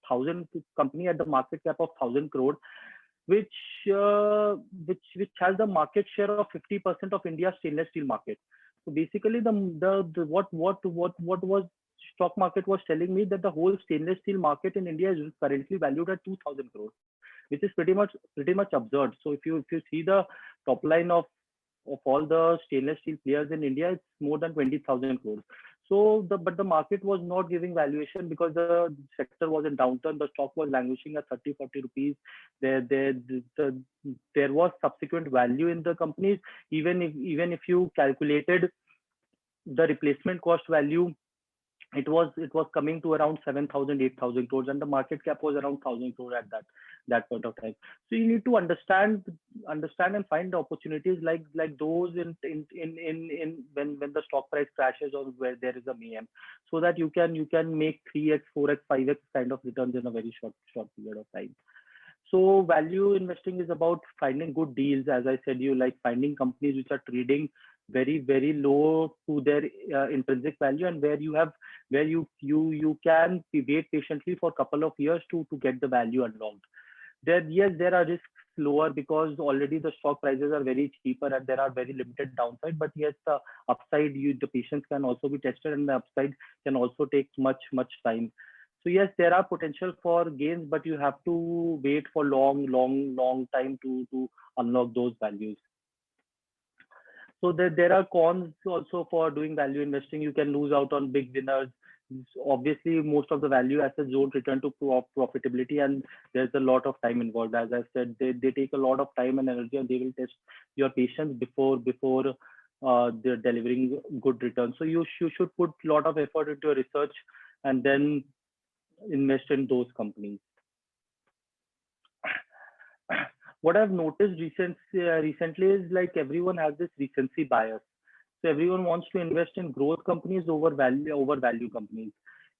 1,000 company at the market cap of 1,000 crore, which has the market share of 50% of India's stainless steel market. So basically, what was stock market was telling me that the whole stainless steel market in India is currently valued at 2,000 crores, which is pretty much absurd. So if you see the top line of all the stainless steel players in India, it's more than 20,000 crores. So but the market was not giving valuation because the sector was in downturn. The stock was languishing at 30-40 rupees. There was subsequent value in the companies. Even if you calculated the replacement cost value, it was coming to around 7,000, 8,000 crores, and the market cap was around 1,000 crores at that point of time. So you need to understand and find opportunities like those in when the stock price crashes or where there is a mayhem, so that you can make 3x, 4x, 5x kind of returns in a very short period of time. So value investing is about finding good deals, as I said, like finding companies which are trading very, very low to their intrinsic value, and where you can wait patiently for a couple of years to get the value unlocked. There are risks lower because already the stock prices are very cheaper and there are very limited downside. But yes, the upside, the patience can also be tested, and the upside can also take much time. So yes, there are potential for gains, but you have to wait for long time to unlock those values. So there are cons also for doing value investing. You can lose out on big winners. Obviously, most of the value assets don't return to profitability, and there's a lot of time involved. As I said, they take a lot of time and energy, and they will test your patience before they're delivering good returns. So you should put a lot of effort into your research and then invest in those companies. What I've noticed recently is like everyone has this recency bias. So everyone wants to invest in growth companies over value companies.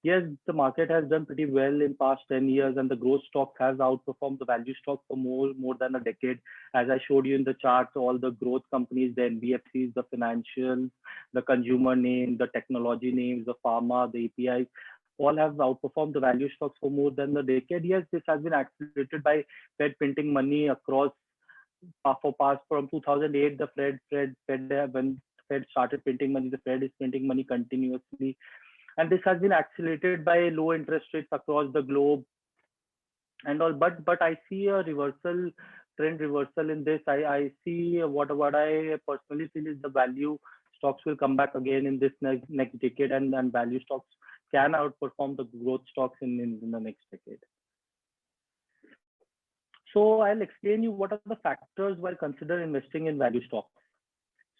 Yes, the market has done pretty well in past 10 years, and the growth stock has outperformed the value stock for more than a decade. As I showed you in the charts, all the growth companies, the NBFCs, the financials, the consumer names, the technology names, the pharma, the APIs, all have outperformed the value stocks for more than a decade. Yes, this has been accelerated by Fed printing money across for past from 2008, the Fed when Fed started printing money, the Fed is printing money continuously, and this has been accelerated by low interest rates across the globe and all. But I see a trend reversal in this. I see what I personally feel is the value stocks will come back again in this next decade, and value stocks can outperform the growth stocks in the next decade. So I'll explain you what are the factors while consider investing in value stocks.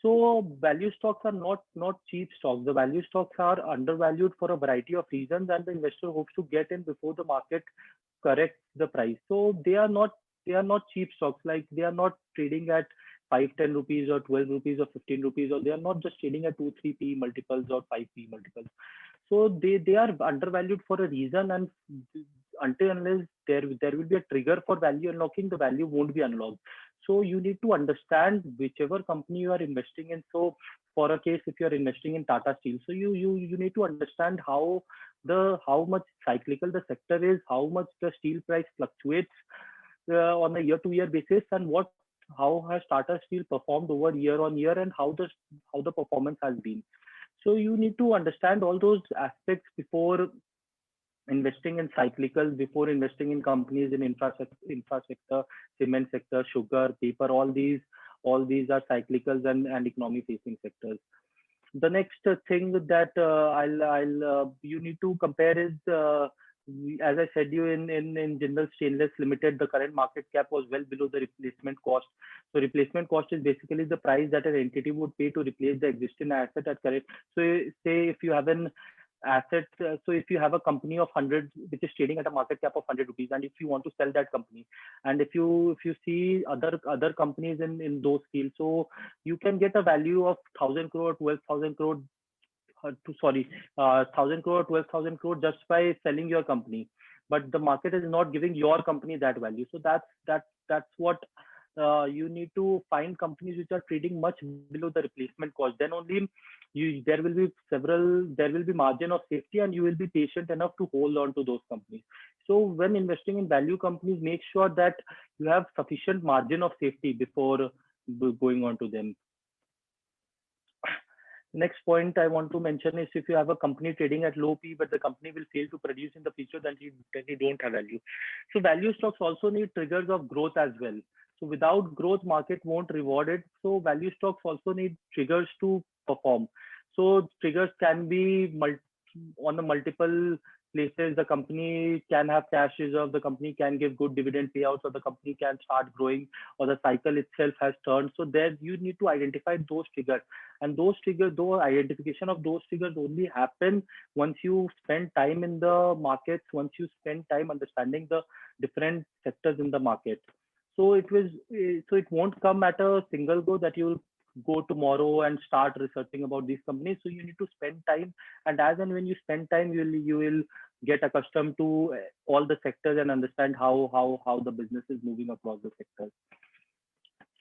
So value stocks are not cheap stocks. The value stocks are undervalued for a variety of reasons, and the investor hopes to get in before the market corrects the price. So they are not cheap stocks. Like they are not trading at 5-10 rupees or 12 rupees or 15 rupees, or they are not just trading at 2-3 p multiples or 5 p multiples. So they are undervalued for a reason, and until unless there will be a trigger for value unlocking, the value won't be unlocked. So you need to understand whichever company you are investing in. So for a case, if you are investing in Tata Steel, so you need to understand how much cyclical the sector is, how much the steel price fluctuates on a year-to-year basis, and how has Tata Steel performed over year on year, and how the performance has been. So you need to understand all those aspects before investing in cyclical, before investing in companies in infrastructure, cement sector, sugar, paper. All these are cyclicals and economy facing sectors. The next thing that I'll you need to compare is, as I said you, in General Stainless Limited, the current market cap was well below the replacement cost. So replacement cost is basically the price that an entity would pay to replace the existing asset at current. So say if you have an asset, so if you have a company of 100 which is trading at a market cap of 100 rupees, and if you want to sell that company, and if you see other companies in those fields, so you can get a value of 1000 crore, 12,000 crore, 1000 crore, 12,000 crore just by selling your company. But the market is not giving your company that value. So that's what you need to find companies which are trading much below the replacement cost. Then only there will be margin of safety, and you will be patient enough to hold on to those companies. So when investing in value companies, make sure that you have sufficient margin of safety before going on to them. Next point I want to mention is, if you have a company trading at low P, but the company will fail to produce in the future, then you don't have value. So value stocks also need triggers of growth as well. So without growth, market won't reward it. So value stocks also need triggers to perform. So triggers can be on the multiple places. The company can have cash reserve, the company can give good dividend payouts, or the company can start growing, or the cycle itself has turned. So there you need to identify those triggers, and those triggers, though identification of those triggers only happen once you spend time in the markets, once you spend time understanding the different sectors in the market. So it won't come at a single go that you'll go tomorrow and start researching about these companies. So you need to spend time, and as and when you spend time, you will get accustomed to all the sectors and understand how the business is moving across the sectors.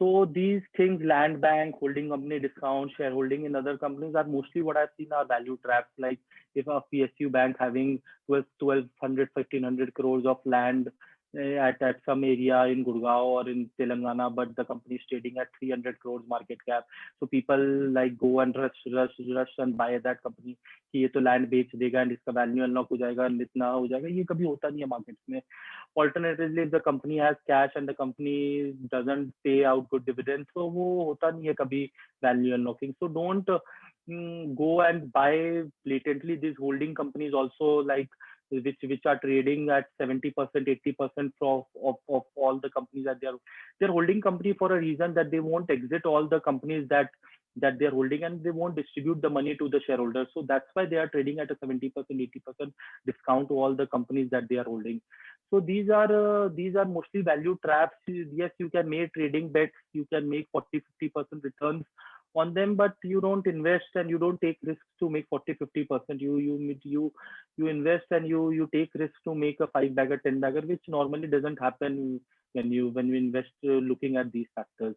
So these things, land bank, holding company discount, shareholding in other companies, are mostly what I've seen are value traps. Like if a PSU bank having 1,200, 1,500 crores of land at some area in Gurgaon or in Telangana, but the company is trading at 300 crores market cap. So people like go and rush and buy that company कि ये तो land बेच देगा and इसका value unlock हो जाएगा and इतना हो जाएगा. ये कभी होता नहीं है markets में. Alternatively, if the company has cash and the company doesn't pay out good dividends, so वो होता नहीं है कभी value unlocking. So don't go and buy blatantly these holding companies also, like which are trading at 70%, 80% of all the companies that they're holding company for a reason, that they won't exit all the companies that they're holding, and they won't distribute the money to the shareholders. So that's why they are trading at a 70%, 80% discount to all the companies that they are holding. So these are mostly value traps. Yes, you can make trading bets, you can make 40, 50% returns on them, but you don't invest and you don't take risks to make 40, 50%. You invest and you take risks to make a 5-bagger, 10-bagger, which normally doesn't happen when you invest looking at these factors.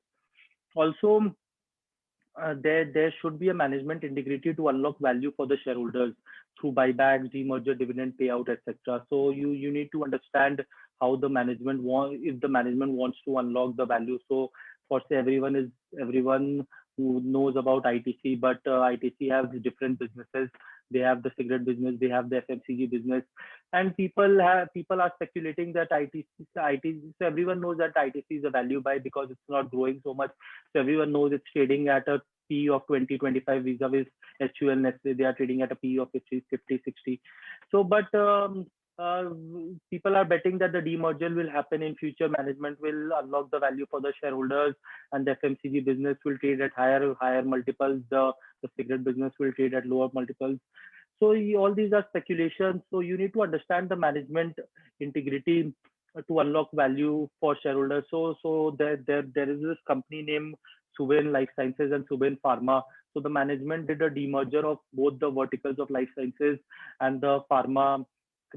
Also, there should be a management integrity to unlock value for the shareholders through buybacks, demerger, dividend payout, etc. So you need to understand how the management if the management wants to unlock the value. So for say everyone who knows about ITC, but ITC has different businesses. They have the cigarette business, they have the FMCG business, and people are speculating that ITC. So everyone knows that ITC is a value buy because it's not growing so much. So everyone knows it's trading at a P of 20-25 vis-a-vis HUL Nestle. They are trading at a P of 50-60. So, but uh, people are betting that the demerger will happen in future. Management will unlock the value for the shareholders, and the FMCG business will trade at higher multiples. The cigarette business will trade at lower multiples. So all these are speculations. So you need to understand the management integrity to unlock value for shareholders. So there is this company named Suven Life Sciences and Suven Pharma. So the management did a demerger of both the verticals of life sciences and the pharma,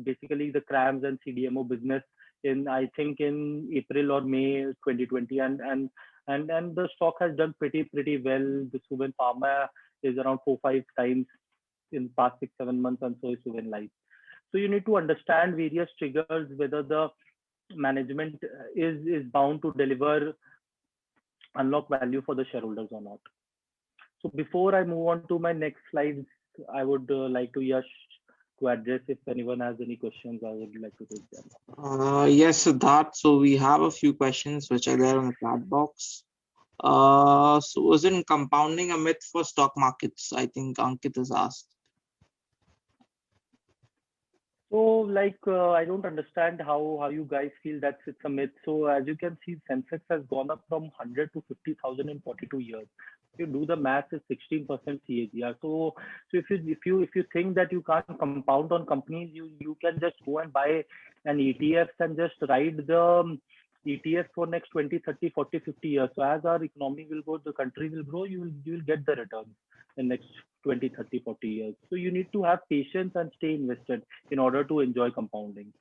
basically the CRAMS and CDMO business, in I think in April or May 2020, and the stock has done pretty well. The Suven Pharma is around 4-5 times in past 6-7 months, and so is Suven Life. So you need to understand various triggers, whether the management is bound to deliver unlock value for the shareholders or not. So before I move on to my next slide, I would like to Yash to address. If anyone has any questions, I would like to take them. Yes, Siddharth. So we have a few questions which are there on the chat box. So is it compounding a myth for stock markets? I think Ankit has asked. So like I don't understand how you guys feel that it's a myth. So as you can see, Sensex has gone up from 100 to 50,000 in 42 years. If you do the math, it's 16% CAGR. So if you think that you can't compound on companies, you can just go and buy an ETF and just ride the ETF for next 20, 30, 40, 50 years. So as our economy will go, the country will grow, you will get the returns in next 20, 30, 40 years. So you need to have patience and stay invested in order to enjoy compounding.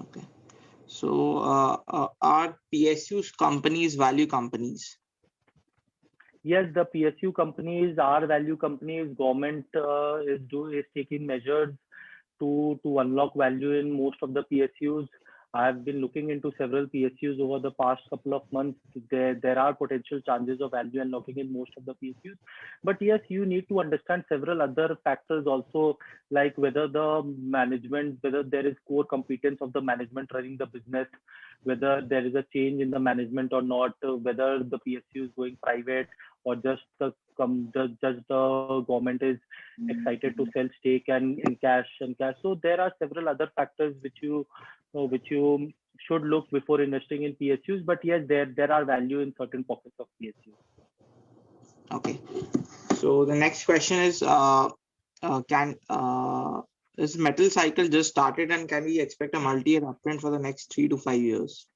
Okay. So are PSU companies value companies? Yes, the PSU companies are value companies. Government is taking measures to unlock value in most of the PSUs. I've been looking into several PSUs over the past couple of months. There are potential chances of value unlocking in most of the PSUs. But yes, you need to understand several other factors also, like whether the management, whether there is core competence of the management running the business, whether there is a change in the management or not, whether the PSU is going private or just the government is excited to sell stake and in cash. So there are several other factors which you should look before investing in PSUs. But yes, there are value in certain pockets of PSUs. Okay. So the next question is, this metal cycle just started, and can we expect a multi-year uptrend for the next 3 to 5 years?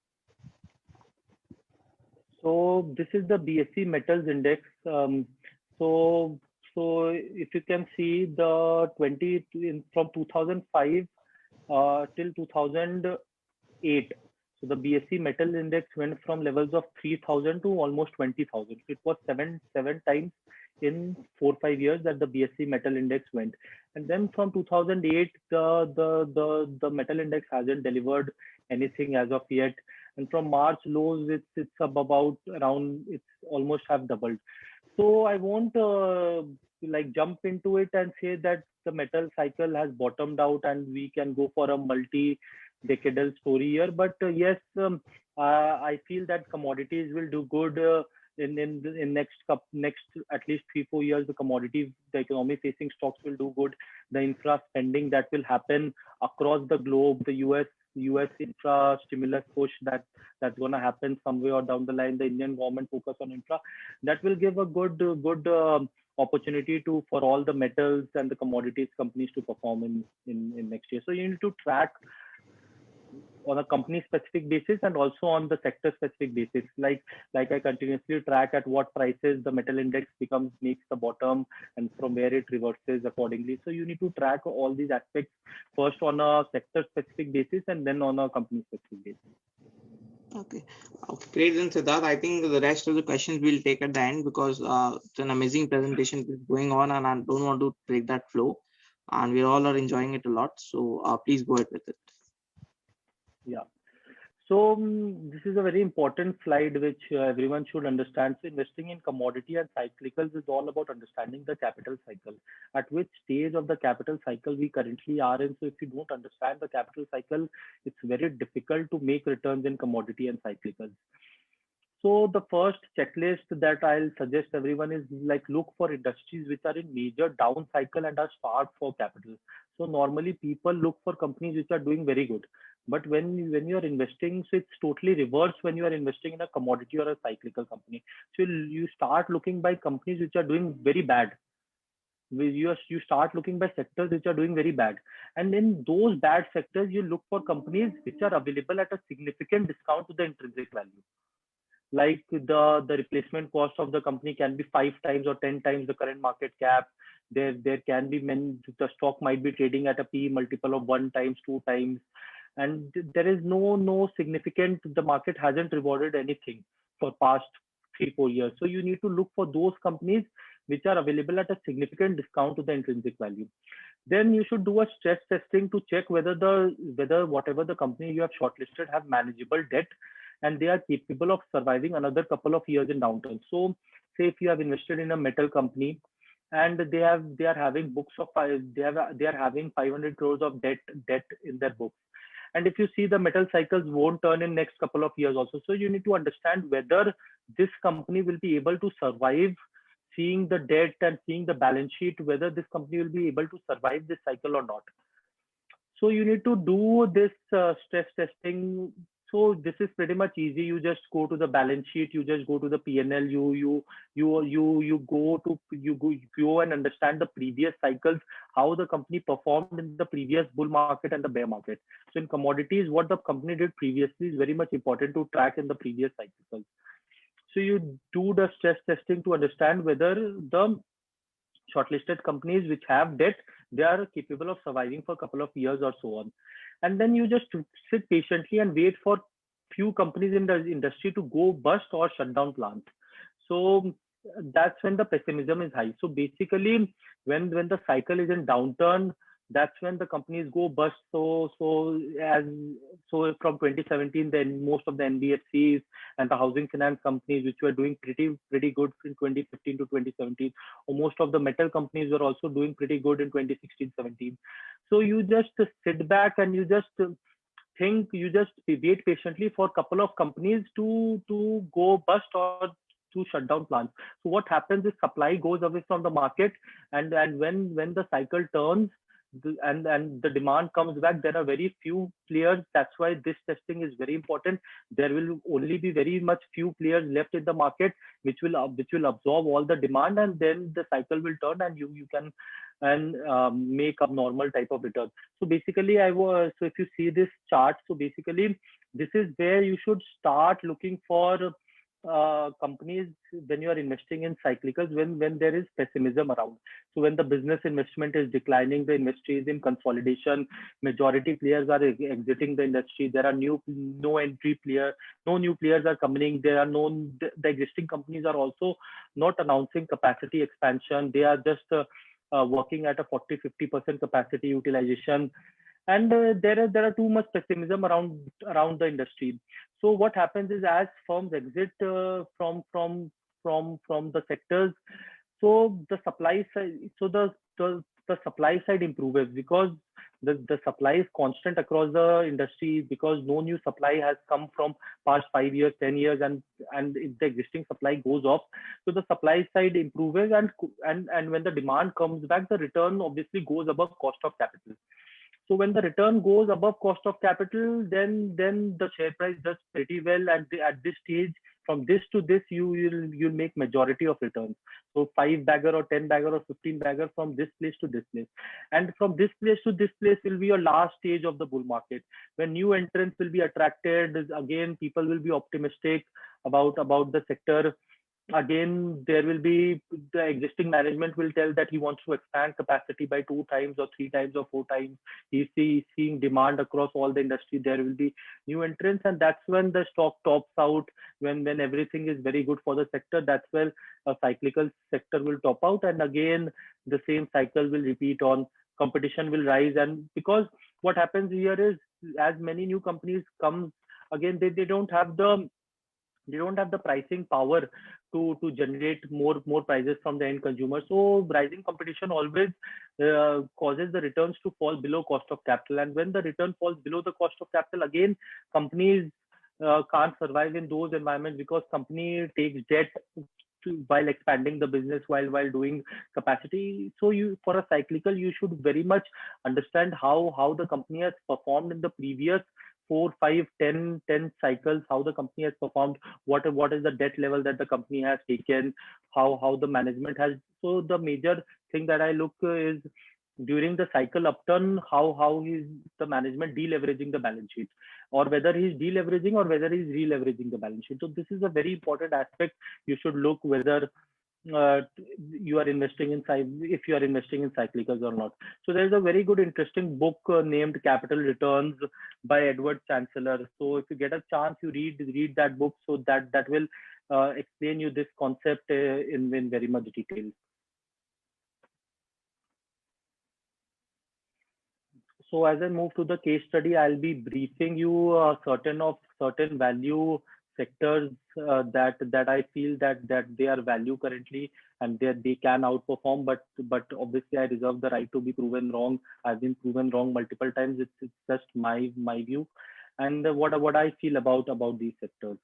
So this is the BSE Metals Index. So if you can see the from 2005 till 2008. So the BSE Metal Index went from levels of 3,000 to almost 20,000. It was seven times in 4-5 years that the BSE Metal Index went. And then from 2008, the metal index hasn't delivered anything as of yet. And from March lows, it's about around, it's almost have doubled. So I won't like jump into it and say that the metal cycle has bottomed out and we can go for a multi-decadal story here. But yes, I feel that commodities will do good in next at least 3-4 years. The economy facing stocks will do good. The infra spending that will happen across the globe, the US infra stimulus push that's going to happen somewhere or down the line, the Indian government focus on infra, that will give a good opportunity for all the metals and the commodities companies to perform in next year. So you need to track on a company specific basis and also on the sector specific basis. Like I continuously track at what prices the metal index makes the bottom, and from where it reverses accordingly. So you need to track all these aspects first on a sector specific basis and then on a company specific basis. Okay, great. Then Siddharth, I think the rest of the questions we'll take at the end, because it's an amazing presentation going on, and I don't want to break that flow, and we all are enjoying it a lot. So please go ahead with it. Yeah. So this is a very important slide which everyone should understand. So investing in commodity and cyclicals is all about understanding the capital cycle. At which stage of the capital cycle we currently are in. So if you don't understand the capital cycle, it's very difficult to make returns in commodity and cyclicals. So the first checklist that I'll suggest everyone is like look for industries which are in major down cycle and are starved for capital. So normally people look for companies which are doing very good. But when you are investing, so it's totally reverse when you are investing in a commodity or a cyclical company. So you start looking by companies which are doing very bad. You start looking by sectors which are doing very bad. And in those bad sectors, you look for companies which are available at a significant discount to the intrinsic value, like the replacement cost of the company can be 5 times or 10 times the current market cap. There can be many, the stock might be trading at a p multiple of 1 times, 2 times, and there is no significant, the market hasn't rewarded anything for past 3 4 years. So you need to look for those companies which are available at a significant discount to the intrinsic value. Then you should do a stress testing to check whether whatever the company you have shortlisted have manageable debt and they are capable of surviving another couple of years in downturn. So say if you have invested in a metal company and they are having books of they are having 500 crores of debt in their books, and if you see the metal cycles won't turn in next couple of years also, so you need to understand whether this company will be able to survive, seeing the debt and seeing the balance sheet, whether this company will be able to survive this cycle or not. So you need to do this stress testing. So this is pretty much easy. You just go to the balance sheet. You just go to the P&L. You go and understand the previous cycles, how the company performed in the previous bull market and the bear market. So in commodities, what the company did previously is very much important to track in the previous cycles. So you do the stress testing to understand whether the shortlisted companies which have debt, they are capable of surviving for a couple of years or so on. And then you just sit patiently and wait for few companies in the industry to go bust or shut down plants. So that's when the pessimism is high. So basically, when the cycle is in downturn, that's when the companies go bust. So from 2017, then most of the NBFCs and the housing finance companies which were doing pretty good in 2015 to 2017, or most of the metal companies were also doing pretty good in 2016-17. So you just sit back and you just think, you just wait patiently for a couple of companies to go bust or to shut down plants. So what happens is supply goes away from the market, and when the cycle turns, and the demand comes back, there are very few players. That's why this testing is very important. There will only be very much few players left in the market which will absorb all the demand, and then the cycle will turn and you can make a normal type of return. So basically so if you see this chart, so basically this is where you should start looking for companies when you are investing in cyclicals, when there is pessimism around. So when the business investment is declining, the industry is in consolidation, majority players are exiting the industry, there are no new players are coming, the existing companies are also not announcing capacity expansion, they are just working at a 40-50% capacity utilization, and there are too much pessimism around the industry. So what happens is, as firms exit from the sectors, so the supply side, so the supply side improves, because the supply is constant across the industry, because no new supply has come from past 5 years, 10 years, and if the existing supply goes off, so the supply side improves, and when the demand comes back, the return obviously goes above cost of capital. So when the return goes above cost of capital, then the share price does pretty well. And at this stage, from this to this, you'll make majority of returns. So 5-bagger or 10-bagger or 15-bagger from this place to this place. And from this place to this place will be your last stage of the bull market. When new entrants will be attracted, again, people will be optimistic about the sector. Again, there will be, the existing management will tell that he wants to expand capacity by 2 times or 3 times or 4 times. He's seeing demand across all the industry. There will be new entrants, and that's when the stock tops out. When everything is very good for the sector, that's when a cyclical sector will top out, and again the same cycle will repeat on. Competition will rise, and because what happens here is, as many new companies come again they don't have the pricing power to generate more prices from the end consumer. So rising competition always causes the returns to fall below cost of capital, and when the return falls below the cost of capital, again companies can't survive in those environments, because company takes debt while expanding the business, while doing capacity. So you, for a cyclical, you should very much understand how the company has performed in the previous 4, 5, 10 cycles, how the company has performed, what is the debt level that the company has taken, how the management has. So the major thing that I look is during the cycle upturn, how is the management deleveraging the balance sheet, or whether he's deleveraging or whether he's re-leveraging the balance sheet. So this is a very important aspect. You should look whether you are investing in if you are investing in cyclicals or not. So there's a very good interesting book named Capital Returns by Edward Chancellor. So if you get a chance, you read that book. So that will explain you this concept in very much detail. So as I move to the case study, I'll be briefing you certain value sectors that I feel that they are value currently, and they can outperform. But obviously, I reserve the right to be proven wrong. I've been proven wrong multiple times. It's just my view, and what I feel about these sectors.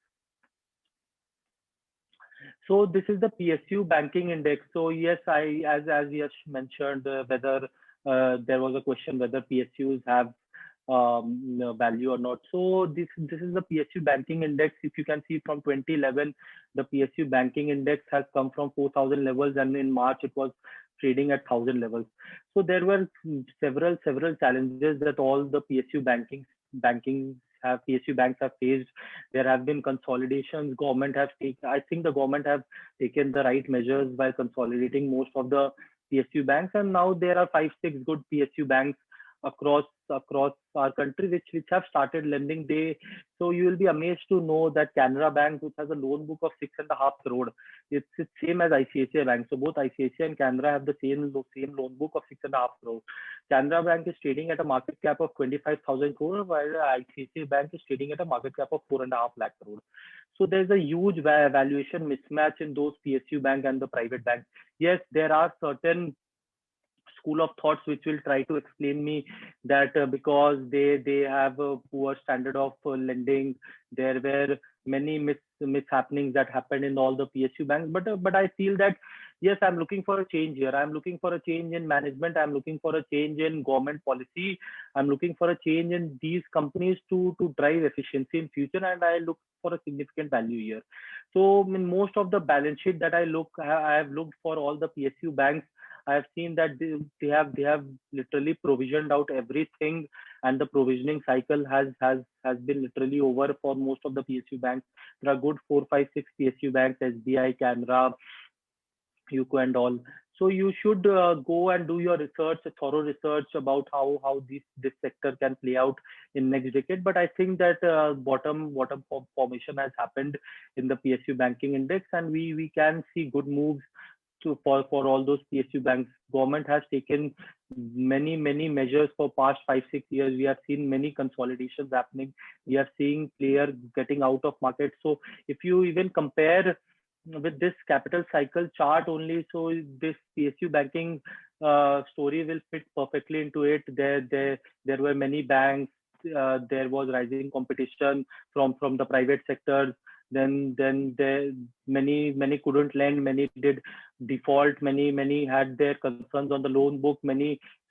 So this is the PSU banking index. So yes, as Yash mentioned, whether there was a question whether PSUs have value or not. So this is the PSU banking index. If you can see from 2011, the PSU banking index has come from 4,000 levels, and in March it was trading at 1,000 levels. So there were several challenges that all the PSU PSU banks have faced. There have been consolidations. I think the government have taken the right measures by consolidating most of the PSU banks, and now there are 5, 6 good PSU banks across our country which have started lending. So you will be amazed to know that Canara Bank, which has a loan book of 6.5 crore, it's same as ICICI Bank. So both ICICI and Canara have the same loan book of 6.5 crore. Canara Bank is trading at a market cap of 25,000 crore, while ICICI Bank is trading at a market cap of 4.5 lakh crore. So there's a huge valuation mismatch in those PSU bank and the private bank. Yes, there are certain school of thoughts which will try to explain me that because they have a poor standard of lending, there were many mishappenings that happened in all the PSU banks. But I feel that yes, I'm looking for a change here. I'm looking for a change in management. I'm looking for a change in government policy. I'm looking for a change in these companies to drive efficiency in future, and I look for a significant value here. So in most of the balance sheet that I have looked for all the PSU banks, I have seen that they have literally provisioned out everything, and the provisioning cycle has been literally over for most of the PSU banks. There are good 4, 5, 6 PSU banks, SBI, Canara, UCO, and all. So you should go and do your research, a thorough research about how this sector can play out in next decade. But I think that bottom formation has happened in the PSU banking index, and we can see good moves for all those PSU banks. Government has taken many measures for past 5, 6 years. We have seen many consolidations happening. We are seeing players getting out of market. So if you even compare with this capital cycle chart only, so this PSU banking story will fit perfectly into it. There were many banks. There was rising competition from the private sectors. Then there many couldn't lend, many did default, many had their concerns on the loan book,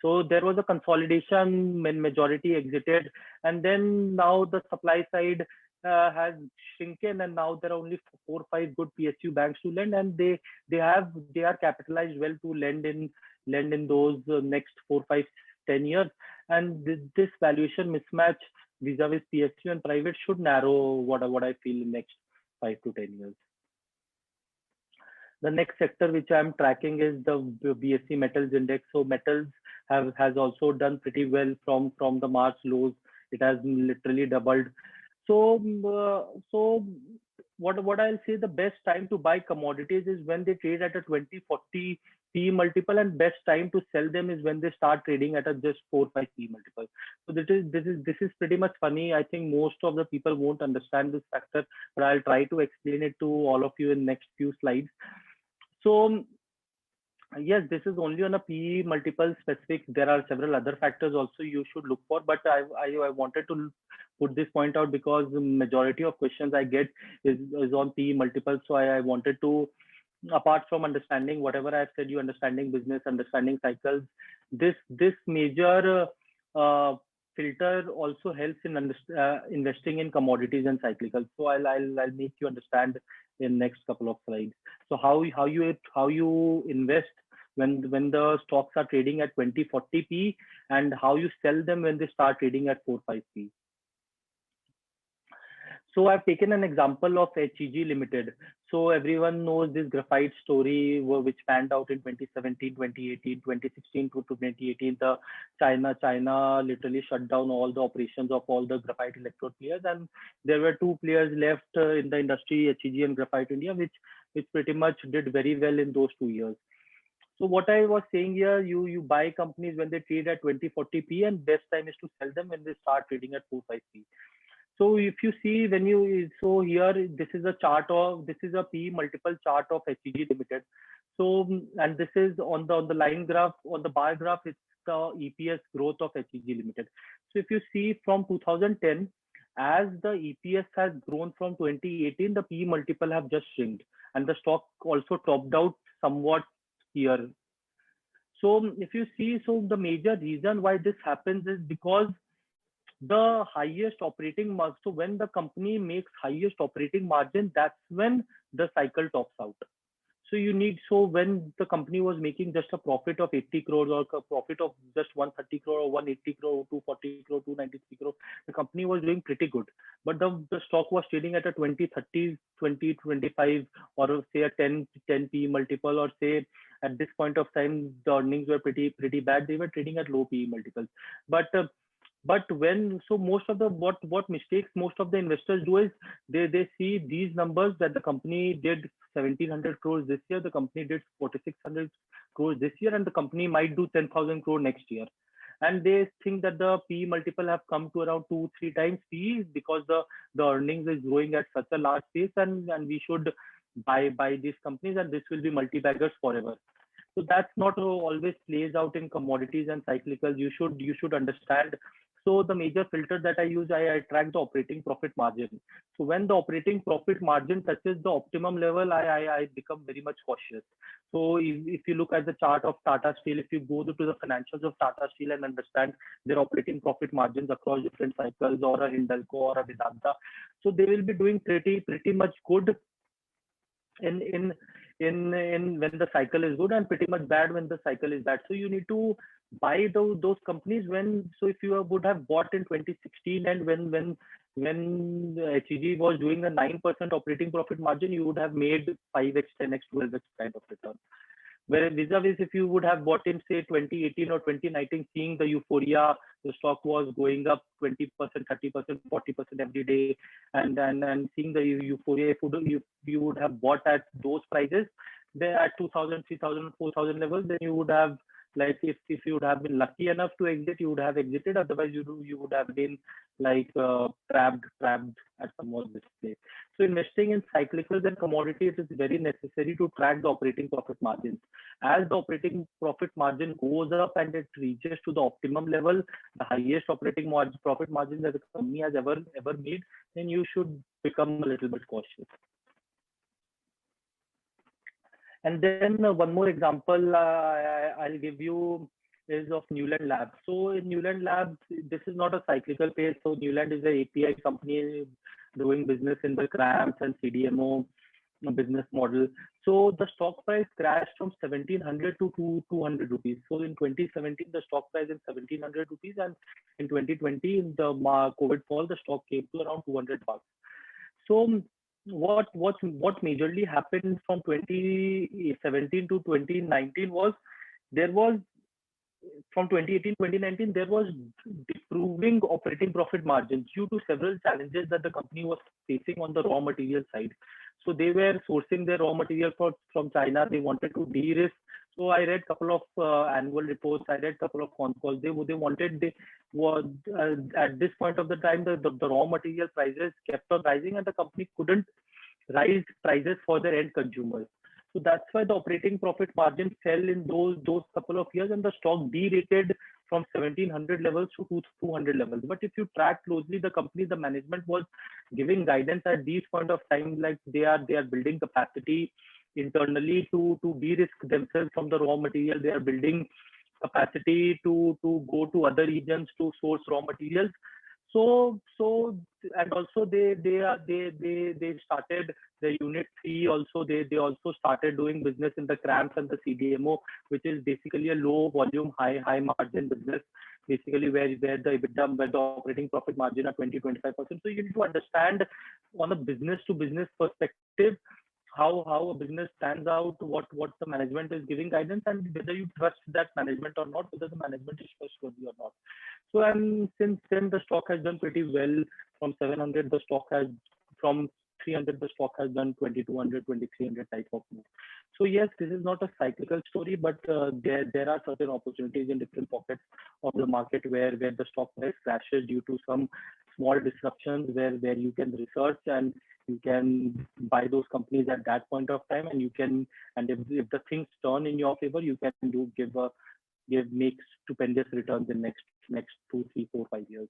so there was a consolidation, majority exited, and then now the supply side has shrunken, and now there are only 4, 5 good PSU banks to lend, and they are capitalized well to lend in those next 4, 5, 10 years. And this valuation mismatch vis-a-vis PSU and private should narrow what I feel in next 5 to 10 years. The next sector which I'm tracking is the BSE Metals Index. So metals has also done pretty well from the March lows. It has literally doubled. So what I'll say, the best time to buy commodities is when they trade at a 20-40 PE multiple, and best time to sell them is when they start trading at a just 4-5 PE multiple. So this is pretty much funny. I think most of the people won't understand this factor, but I'll try to explain it to all of you in next few slides. So yes, this is only on a PE multiple specific. There are several other factors also you should look for, but I wanted to put this point out because the majority of questions I get is on PE multiple. So I wanted to, apart from understanding whatever I've said, you understanding business, understanding cycles, this major filter also helps in investing in commodities and cyclicals. So I'll make you understand in next couple of slides. So how you invest when the stocks are trading at 20-40 P, and how you sell them when they start trading at 4-5 P. So I've taken an example of HEG Limited. So everyone knows this graphite story, which panned out in 2017, 2018, 2016 to 2018. The China literally shut down all the operations of all the graphite electrode players, and there were two players left in the industry, HEG and Graphite India, which pretty much did very well in those 2 years. So what I was saying here, you buy companies when they trade at 20-40 P, and best time is to sell them when they start trading at 4-5 P. So if you see so here, this is a PE multiple chart of HEG Limited. So, and this is on the line graph, on the bar graph, it's the EPS growth of HEG Limited. So if you see from 2010, as the EPS has grown from 2018, the PE multiple have just shrinked, and the stock also topped out somewhat here. So if you see, so the major reason why this happens is because the highest operating margin. So when the company makes highest operating margin, that's when the cycle tops out. So when the company was making just a profit of 80 crores or a profit of just 130 crore or 180 crore, 240 crore, 293 crore, the company was doing pretty good. But the stock was trading at a 20, 30, 20, 25, or say a 10 PE multiple, or say at this point of time, the earnings were pretty bad. They were trading at low PE multiples. But most of the what mistakes most of the investors do is they see these numbers that the company did 1,700 crores this year, the company did 4,600 crores this year, and the company might do 10,000 crore next year, and they think that the PE multiple have come to around 2-3 times PE because the earnings is growing at such a large pace, and we should buy these companies, and this will be multi-baggers forever. So that's not always plays out in commodities and cyclicals. You should understand. So the major filter that I use, I track the operating profit margin. So when the operating profit margin touches the optimum level, I become very much cautious. So if you look at the chart of Tata Steel, if you go to the financials of Tata Steel and understand their operating profit margins across different cycles, or a Hindalco or a Vedanta, so they will be doing pretty much good in when the cycle is good, and pretty much bad when the cycle is bad. So you need to buy those companies so if you would have bought in 2016, and when HEG was doing a 9% operating profit margin, you would have made 5x, 10x, 12x kind of return. Whereas vis-a-vis, if you would have bought in say 2018 or 2019, seeing the euphoria, the stock was going up 20%, 30%, 40% every day, and seeing the euphoria, if you would have bought at those prices, they at 2,000, 3,000, 4,000 levels, then you would have, like, if you would have been lucky enough to exit, you would have exited. Otherwise, you would have been like trapped at some more this place. So investing in cyclicals and commodities is very necessary to track the operating profit margins. As the operating profit margin goes up and it reaches to the optimum level, the highest operating profit margin that the company has ever made, then you should become a little bit cautious. And then one more example I'll give you is of Neuland Labs. So in Neuland Labs, this is not a cyclical phase. So Neuland is an API company doing business in the CRAMS and CDMO business model. So the stock price crashed from 1,700 to 200 rupees. So in 2017, the stock price is 1,700 rupees, and in 2020, in the COVID fall, the stock came to around 200 bucks. So what majorly happened from 2017 to 2019 was from 2018 2019 there was improving operating profit margins due to several challenges that the company was facing on the raw material side. So they were sourcing their raw material from China. They wanted to de-risk. So I read couple of annual reports. I read couple of con calls. They wanted they was at this point of the time the raw material prices kept on rising and the company couldn't rise prices for their end consumers. So that's why the operating profit margin fell in those couple of years and the stock derated from 1700 levels to 200 levels. But if you track closely, the company, the management was giving guidance at these point of time, like they are building capacity internally to de-risk themselves from the raw material. They are building capacity to go to other regions to source raw materials. So and also they started the unit 3 also. They also started doing business in the CRAMS and the CDMO, which is basically a low volume high margin business, basically where the EBITDA, where the operating profit margin are 20-25%. So you need to understand on a business to business perspective how a business stands out, what the management is giving guidance, and whether you trust that management or not, whether the management is trustworthy or not. So and since then the stock has done pretty well. From 700 the stock has, from 300 the stock has done 2200 2300 type of move. So yes, this is not a cyclical story, but there are certain opportunities in different pockets of the market where the stock price crashes due to some small disruptions, where you can research and you can buy those companies at that point of time, and you can, and if the things turn in your favor, you can make stupendous returns in next 2, 3, 4, 5 years.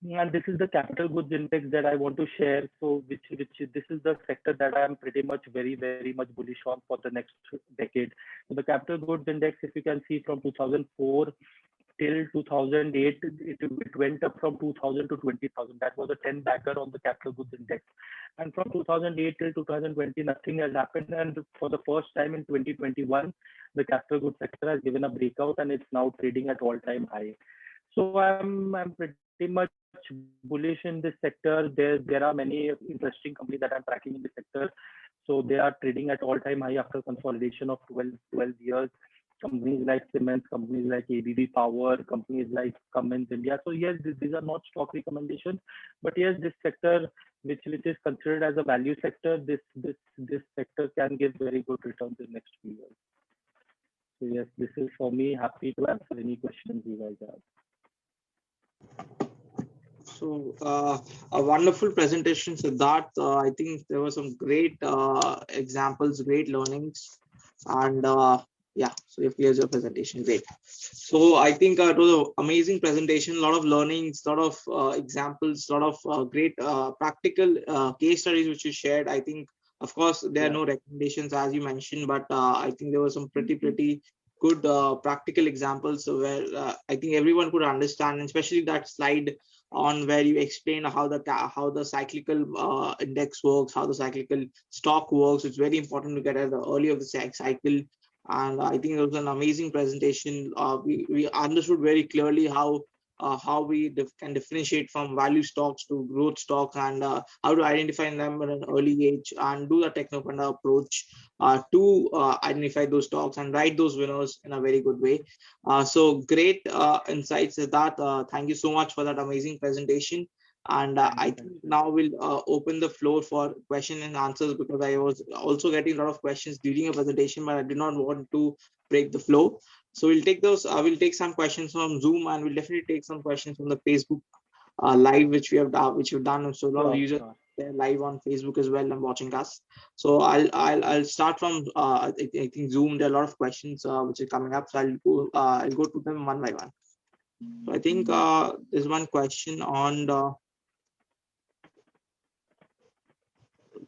And this is the capital goods index that I want to share. So which this is the sector that I am pretty much very much bullish on for the next decade. So the capital goods index, if you can see, from 2004 till 2008, it went up from 2000 to 20,000. That was a 10 bagger on the capital goods index. And from 2008 till 2020, nothing has happened. And for the first time in 2021, the capital goods sector has given a breakout and it's now trading at all-time high. So I'm pretty much bullish in this sector. There are many interesting companies that I'm tracking in this sector. So they are trading at all-time high after consolidation of 12 years. Companies like Siemens, companies like ABB Power, companies like Cummins India. So yes, these are not stock recommendations, but yes, this sector, which is considered as a value sector, this sector can give very good returns in next few years. So yes, this is for me. Happy to answer any questions you guys have. So a wonderful presentation, Siddharth. I think there were some great examples, great learnings, and yeah, so here's your presentation. Great. So I think it was an amazing presentation, a lot of learnings, a lot of examples, a lot of great practical case studies which you shared. I think, of course, there are no recommendations as you mentioned, but I think there were some pretty good practical examples where I think everyone could understand, and especially that slide on where you explain how the cyclical index works, how the cyclical stock works. It's very important to get at the early of the cycle. And I think it was an amazing presentation. We understood very clearly how we can differentiate from value stocks to growth stocks, and how to identify them at an early age and do the Technofunda approach to identify those stocks and write those winners in a very good way. So great insights, Siddharth. Thank you so much for that amazing presentation. And I think now we'll open the floor for question and answers, because I was also getting a lot of questions during a presentation, but I did not want to break the flow. So we'll take those. We'll take some questions from Zoom, and we'll definitely take some questions from the Facebook live, which we've done. So a lot of users are live on Facebook as well and watching us. So I'll start from I think Zoom. There are a lot of questions which are coming up, so I'll go to them one by one. So I think there's one question on the.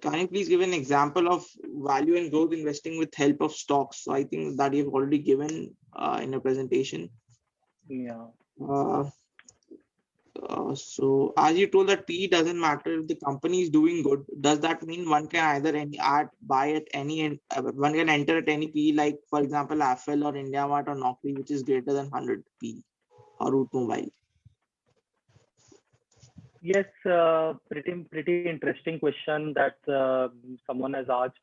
Can you please give an example of value and growth investing with help of stocks? So I think that you've already given in a presentation. Yeah. So as you told that PE doesn't matter if the company is doing good, does that mean one can either buy at any, one can enter at any PE, like for example Affle or IndiaMart or Naukri, which is greater than 100 PE, or Route Mobile? Yes, pretty interesting question that someone has asked.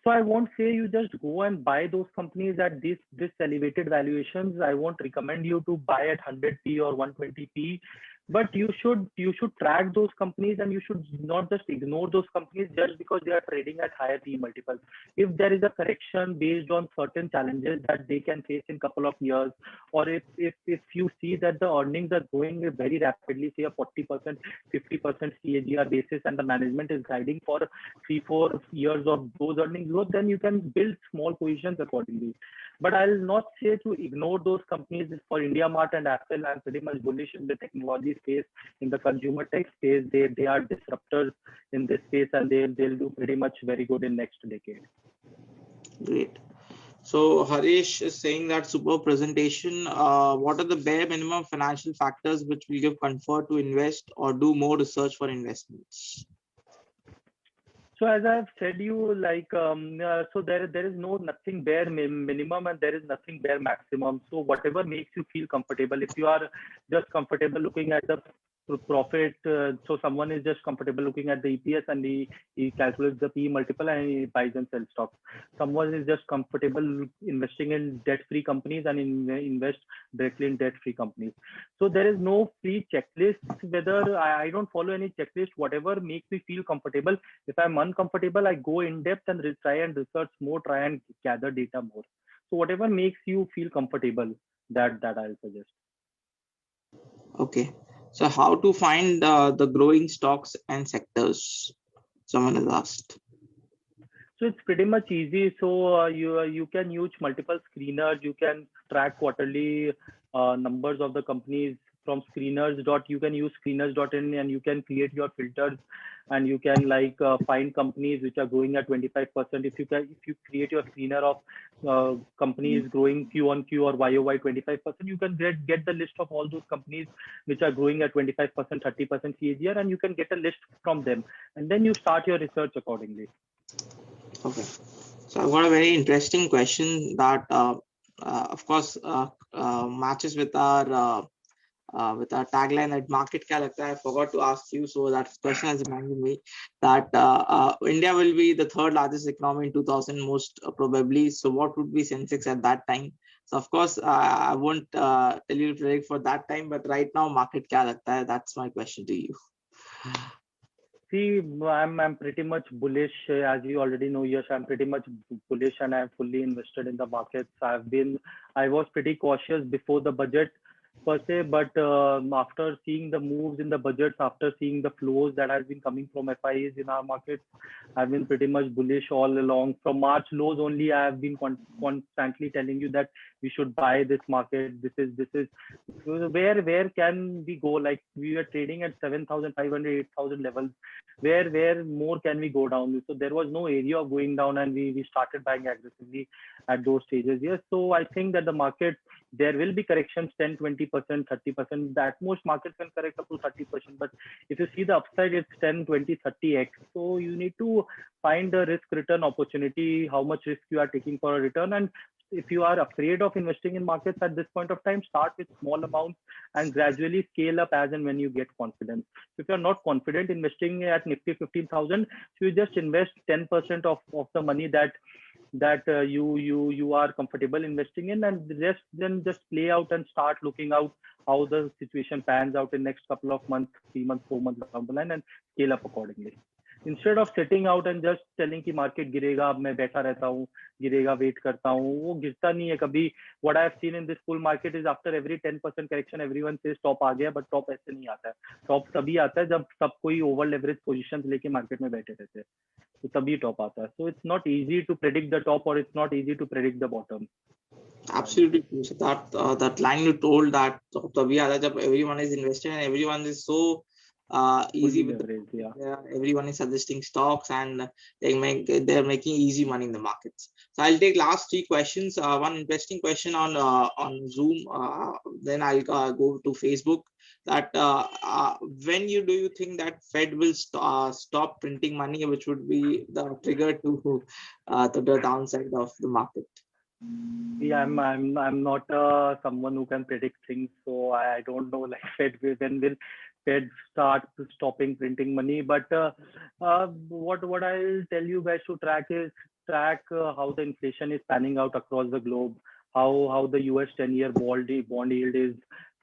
So I won't say you just go and buy those companies at this elevated valuations. I won't recommend you to buy at 100p or 120p, But you should track those companies, and you should not just ignore those companies just because they are trading at higher P multiples. If there is a correction based on certain challenges that they can face in couple of years, or if you see that the earnings are growing very rapidly, say a 40%, 50% CAGR basis, and the management is guiding for 3-4 years of those earnings growth, then you can build small positions accordingly. But I'll not say to ignore those companies. For IndiaMart and Apple, I'm pretty much bullish in the technology space, in the consumer tech space. They are disruptors in this space, and they'll do pretty much very good in next decade. Great. So Harish is saying that superb presentation. What are the bare minimum financial factors which will give comfort to invest or do more research for investments? So as I've said you, like so there is nothing bare minimum, and there is nothing bare maximum. So whatever makes you feel comfortable. If you are just comfortable looking at the profit, so someone is just comfortable looking at the EPS, and he calculates the P multiple and he buys and sells stocks. Someone is just comfortable investing in debt-free companies and invest directly in debt-free companies. So there is no free checklist. Whether I don't follow any checklist. Whatever makes me feel comfortable. If I'm uncomfortable, I go in depth and try and research more, try and gather data more. So whatever makes you feel comfortable, that I'll suggest. Okay. So how to find the growing stocks and sectors? Someone has asked. So it's pretty much easy. So you can use multiple screeners. You can track quarterly numbers of the companies from screeners. You can use screeners.in, and you can create your filters, and you can find companies which are growing at 25%. If you create your screener of companies growing Q on Q or YOY 25%, you can get the list of all those companies which are growing at 25%, 30% CAGR, and you can get a list from them, and then you start your research accordingly. Okay, so I've got a very interesting question that, of course, matches with our tagline at Market Kya Lagta Hai. I forgot to ask you, so that question has reminded me that India will be the third largest economy in 2000, most probably. So, what would be Sensex at that time? So, of course, I won't tell you to predict for that time, but right now, Market Kya Lagta Hai? That's my question to you. See, I'm pretty much bullish, as you already know, Yash. I'm pretty much bullish, and I'm fully invested in the markets. I was pretty cautious before the budget per se, but after seeing the moves in the budgets, after seeing the flows that has been coming from FIs in our markets, I've been pretty much bullish all along. From March lows only, I have been constantly telling you that we should buy this market. This is where can we go? Like, we were trading at 7,500, 8,000 levels. Where more can we go down? So there was no area of going down, and we started buying aggressively at those stages. Yes, so I think that the market, there will be corrections 10, 20%, 30%. The at most market can correct up to 30%. But if you see the upside, it's 10, 20, 30x. So you need to find the risk return opportunity, how much risk you are taking for a return. And if you are afraid of investing in markets at this point of time, start with small amounts and gradually scale up as and when you get confidence. If you're not confident investing at Nifty 15,000, so you just invest 10% of the money that you are comfortable investing in, and then just play out and start looking out how the situation pans out in next couple of months, 3 months, 4 months down the line, and scale up accordingly. Instead of sitting out and just telling कि market गिरेगा, अब मैं बैठा रहता हूँ, गिरेगा, wait करता हूँ, वो गिरता नहीं है कभी. What I have seen in this bull market is after every 10% correction, everyone says top आ गया, but top ऐसे नहीं आता है. Top तभी आता है जब सब कोई over leverage positions लेके market में बैठे रहते हैं. तो तभी top आता है. So it's not easy to predict the top, or it's not easy to predict the bottom. Absolutely true. So that line you told, that तभी आता है जब everyone is invested and everyone is so easy with everyone is suggesting stocks, and they're making easy money in the markets. So I'll take last 3 questions. One interesting question on Zoom, then I'll go to Facebook. That when do you think that Fed will stop printing money, which would be the trigger to the downside of the market? Yeah, I'm not someone who can predict things, so I don't know, like, when will Fed start stopping printing money. But what I'll tell you guys to track how the inflation is panning out across the globe, how the US 10-year bond yield is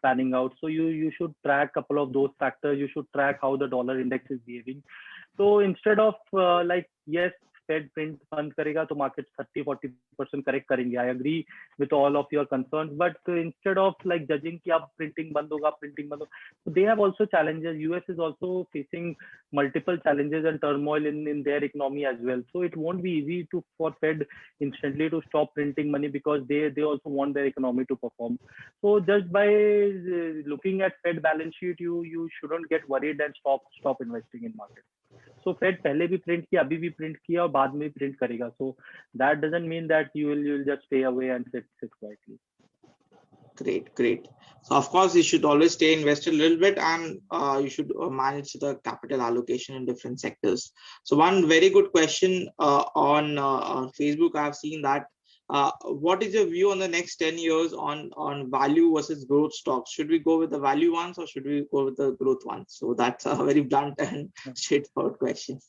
panning out. So you should track a couple of those factors. You should track how the dollar index is behaving. So instead of like, yes, Fed print बंद करेगा तो market 30-40% correct करेंगे. I agree with all of your concerns, but instead of like judging कि अब printing बंद होगा, so they have also challenges. US is also facing multiple challenges and turmoil in their economy as well. So it won't be easy for Fed instantly to stop printing money, because they also want their economy to perform. So just by looking at Fed balance sheet, you shouldn't get worried and stop investing in market. So Fed पहले भी print किया, अभी भी print किया और बाद में print करेगा. So that doesn't mean that you'll just stay away and sit quietly. Great. So of course you should always stay invested a little bit, and you should manage the capital allocation in different sectors. So one very good question on Facebook, I have seen that what is your view on the next 10 years on value versus growth stocks? Should we go with the value ones or should we go with the growth ones? So that's a very blunt and straightforward question.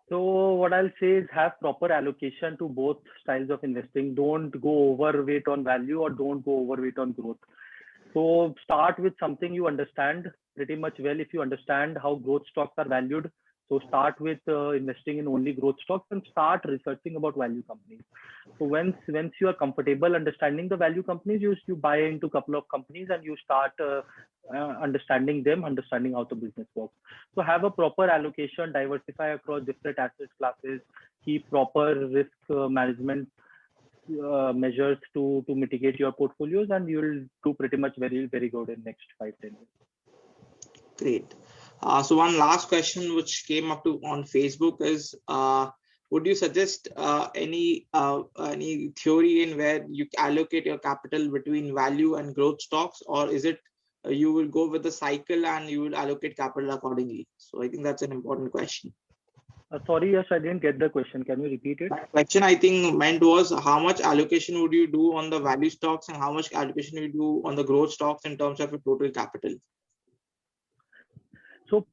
So what I'll say is have proper allocation to both styles of investing. Don't go overweight on value or don't go overweight on growth. So start with something you understand pretty much well. If you understand how growth stocks are valued, so start with investing in only growth stocks and start researching about value companies. So once you are comfortable understanding the value companies, you buy into a couple of companies and you start understanding them, understanding how the business works. So have a proper allocation, diversify across different asset classes, keep proper risk management measures to mitigate your portfolios, and you will do pretty much very good in next 5-10 years. Great. So one last question which came up on Facebook is, would you suggest any theory in where you allocate your capital between value and growth stocks, or is it you will go with the cycle and you will allocate capital accordingly? So I think that's an important question. Sorry, Yash, I didn't get the question. Can you repeat it? The question I think meant was, how much allocation would you do on the value stocks and how much allocation you do on the growth stocks in terms of your total capital? So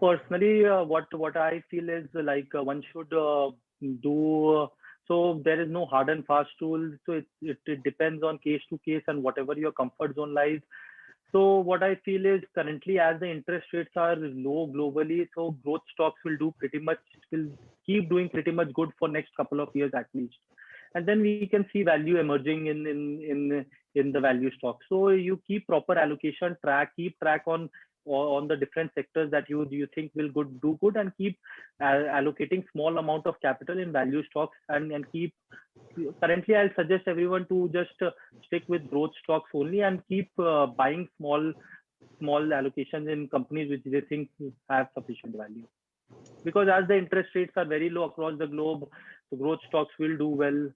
personally, what I feel is like one should do. So there is no hard and fast rule. So it depends on case to case and whatever your comfort zone lies. So what I feel is currently, as the interest rates are low globally, so growth stocks will keep doing pretty much good for next couple of years at least. And then we can see value emerging in the value stocks. So you keep proper allocation, keep track on the different sectors that you think will do good, and keep allocating small amount of capital in value stocks, and keep. Currently, I'll suggest everyone to just stick with growth stocks only and keep buying small allocations in companies which they think have sufficient value. Because as the interest rates are very low across the globe, the growth stocks will do well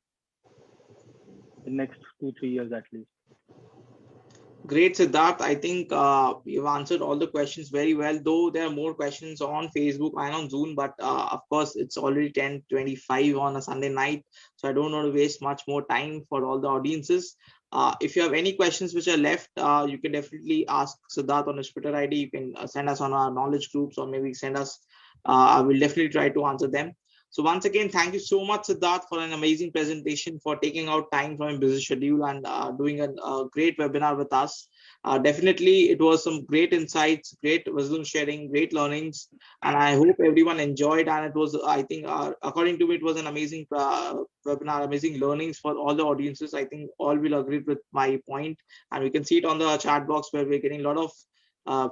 in next 2-3 years at least. Great, Siddharth. I think you've answered all the questions very well, though there are more questions on Facebook and on Zoom, but of course it's already 10:25 on a Sunday night, so I don't want to waste much more time for all the audiences. If you have any questions which are left, you can definitely ask Siddharth on his Twitter ID. You can send us on our knowledge groups, or maybe send us. I will definitely try to answer them. So once again, thank you so much, Siddharth, for an amazing presentation, for taking out time from your busy schedule and doing a great webinar with us. Definitely, it was some great insights, great wisdom sharing, great learnings, and I hope everyone enjoyed. And it was, I think, according to me, it was an amazing webinar, amazing learnings for all the audiences. I think all will agree with my point, and we can see it on the chat box where we're getting a lot of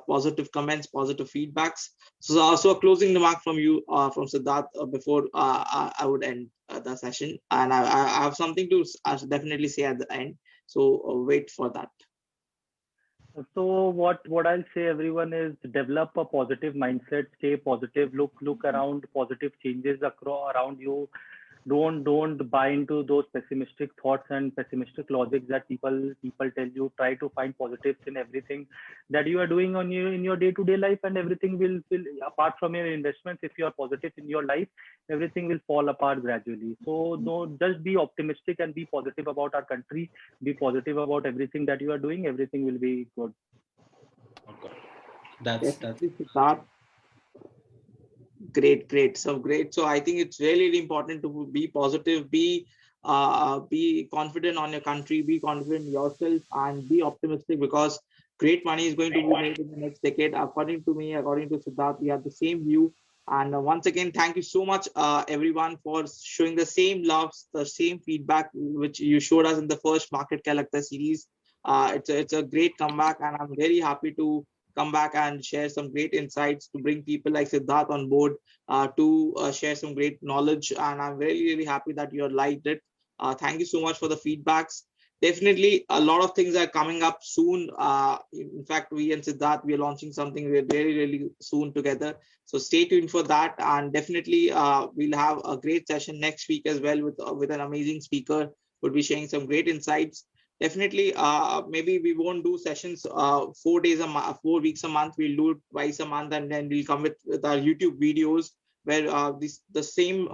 positive comments, positive feedbacks. So a closing remark from you, from Siddharth, before I would end the session, and I have something to definitely say at the end. So wait for that. So what I'll say, everyone, is develop a positive mindset, stay positive, look around positive changes around you. Don't buy into those pessimistic thoughts and pessimistic logics that people tell you. Try to find positives in everything that you are doing in your day-to-day life, and everything will apart from your investments. If you are positive in your life, everything will fall apart gradually. So just be optimistic and be positive about our country. Be positive about everything that you are doing. Everything will be good. Okay. That's great. So I think it's really important to be positive, be be confident on your country, be confident in yourself, and be optimistic, because great money is going to be made in the next decade. According to me, according to Siddharth, we have the same view. And once again, thank you so much, everyone, for showing the same love, the same feedback which you showed us in the first Market Kya Lagta series. It's a great comeback, and I'm very happy to come back and share some great insights to bring people like Siddharth on board to share some great knowledge. And I'm really, really happy that you liked it. Thank you so much for the feedbacks. Definitely, a lot of things are coming up soon. In fact, we and Siddharth, we are launching something really, really soon together. So stay tuned for that. And definitely, we'll have a great session next week as well with an amazing speaker. We'll be sharing some great insights. Definitely, maybe we won't do sessions 4 days a month, 4 weeks a month. We'll do it twice a month, and then we'll come with our YouTube videos where the same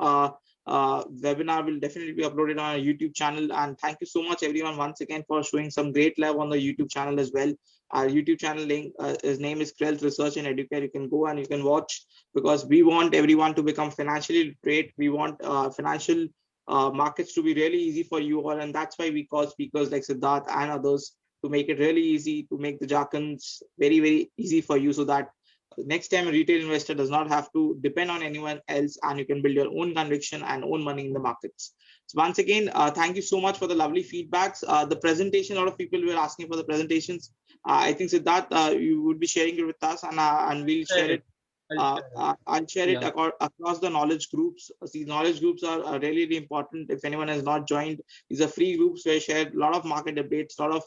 webinar will definitely be uploaded on our YouTube channel. And thank you so much, everyone, once again, for showing some great love on the YouTube channel as well. Our YouTube channel link, his name is Krelz Research and Educare. You can go and you can watch, because we want everyone to become financially literate. We want financial markets to be really easy for you all, and that's why we call speakers like Siddharth and others to make it really easy, to make the jargons very, very easy for you, so that next time a retail investor does not have to depend on anyone else, and you can build your own conviction and own money in the markets. So once again, thank you so much for the lovely feedbacks. The presentation, a lot of people were asking for the presentations. I think Siddharth, you would be sharing it with us, and we'll share it. I'll share it across the knowledge groups. These knowledge groups are really, really important. If anyone has not joined, these are free groups where I share a lot of market debates, a lot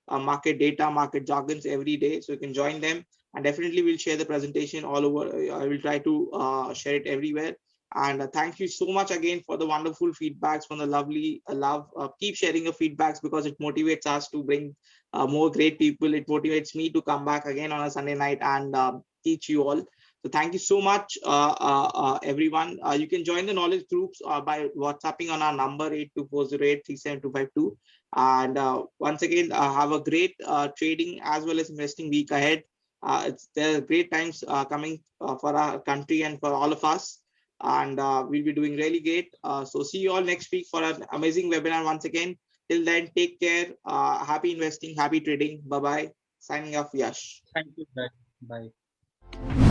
of market data, market jargons every day. So you can join them, and definitely we'll share the presentation all over. I will try to share it everywhere. And thank you so much again for the wonderful feedbacks, from the lovely love. Keep sharing your feedbacks, because it motivates us to bring more great people. It motivates me to come back again on a Sunday night and teach you all. So thank you so much, everyone. You can join the knowledge groups by WhatsApping on our number 8240837252. And once again, have a great trading as well as investing week ahead. There are great times coming for our country and for all of us. And we'll be doing really great. So see you all next week for an amazing webinar once again. Till then, take care. Happy investing, happy trading. Bye-bye. Signing off, Yash. Thank you. Bye.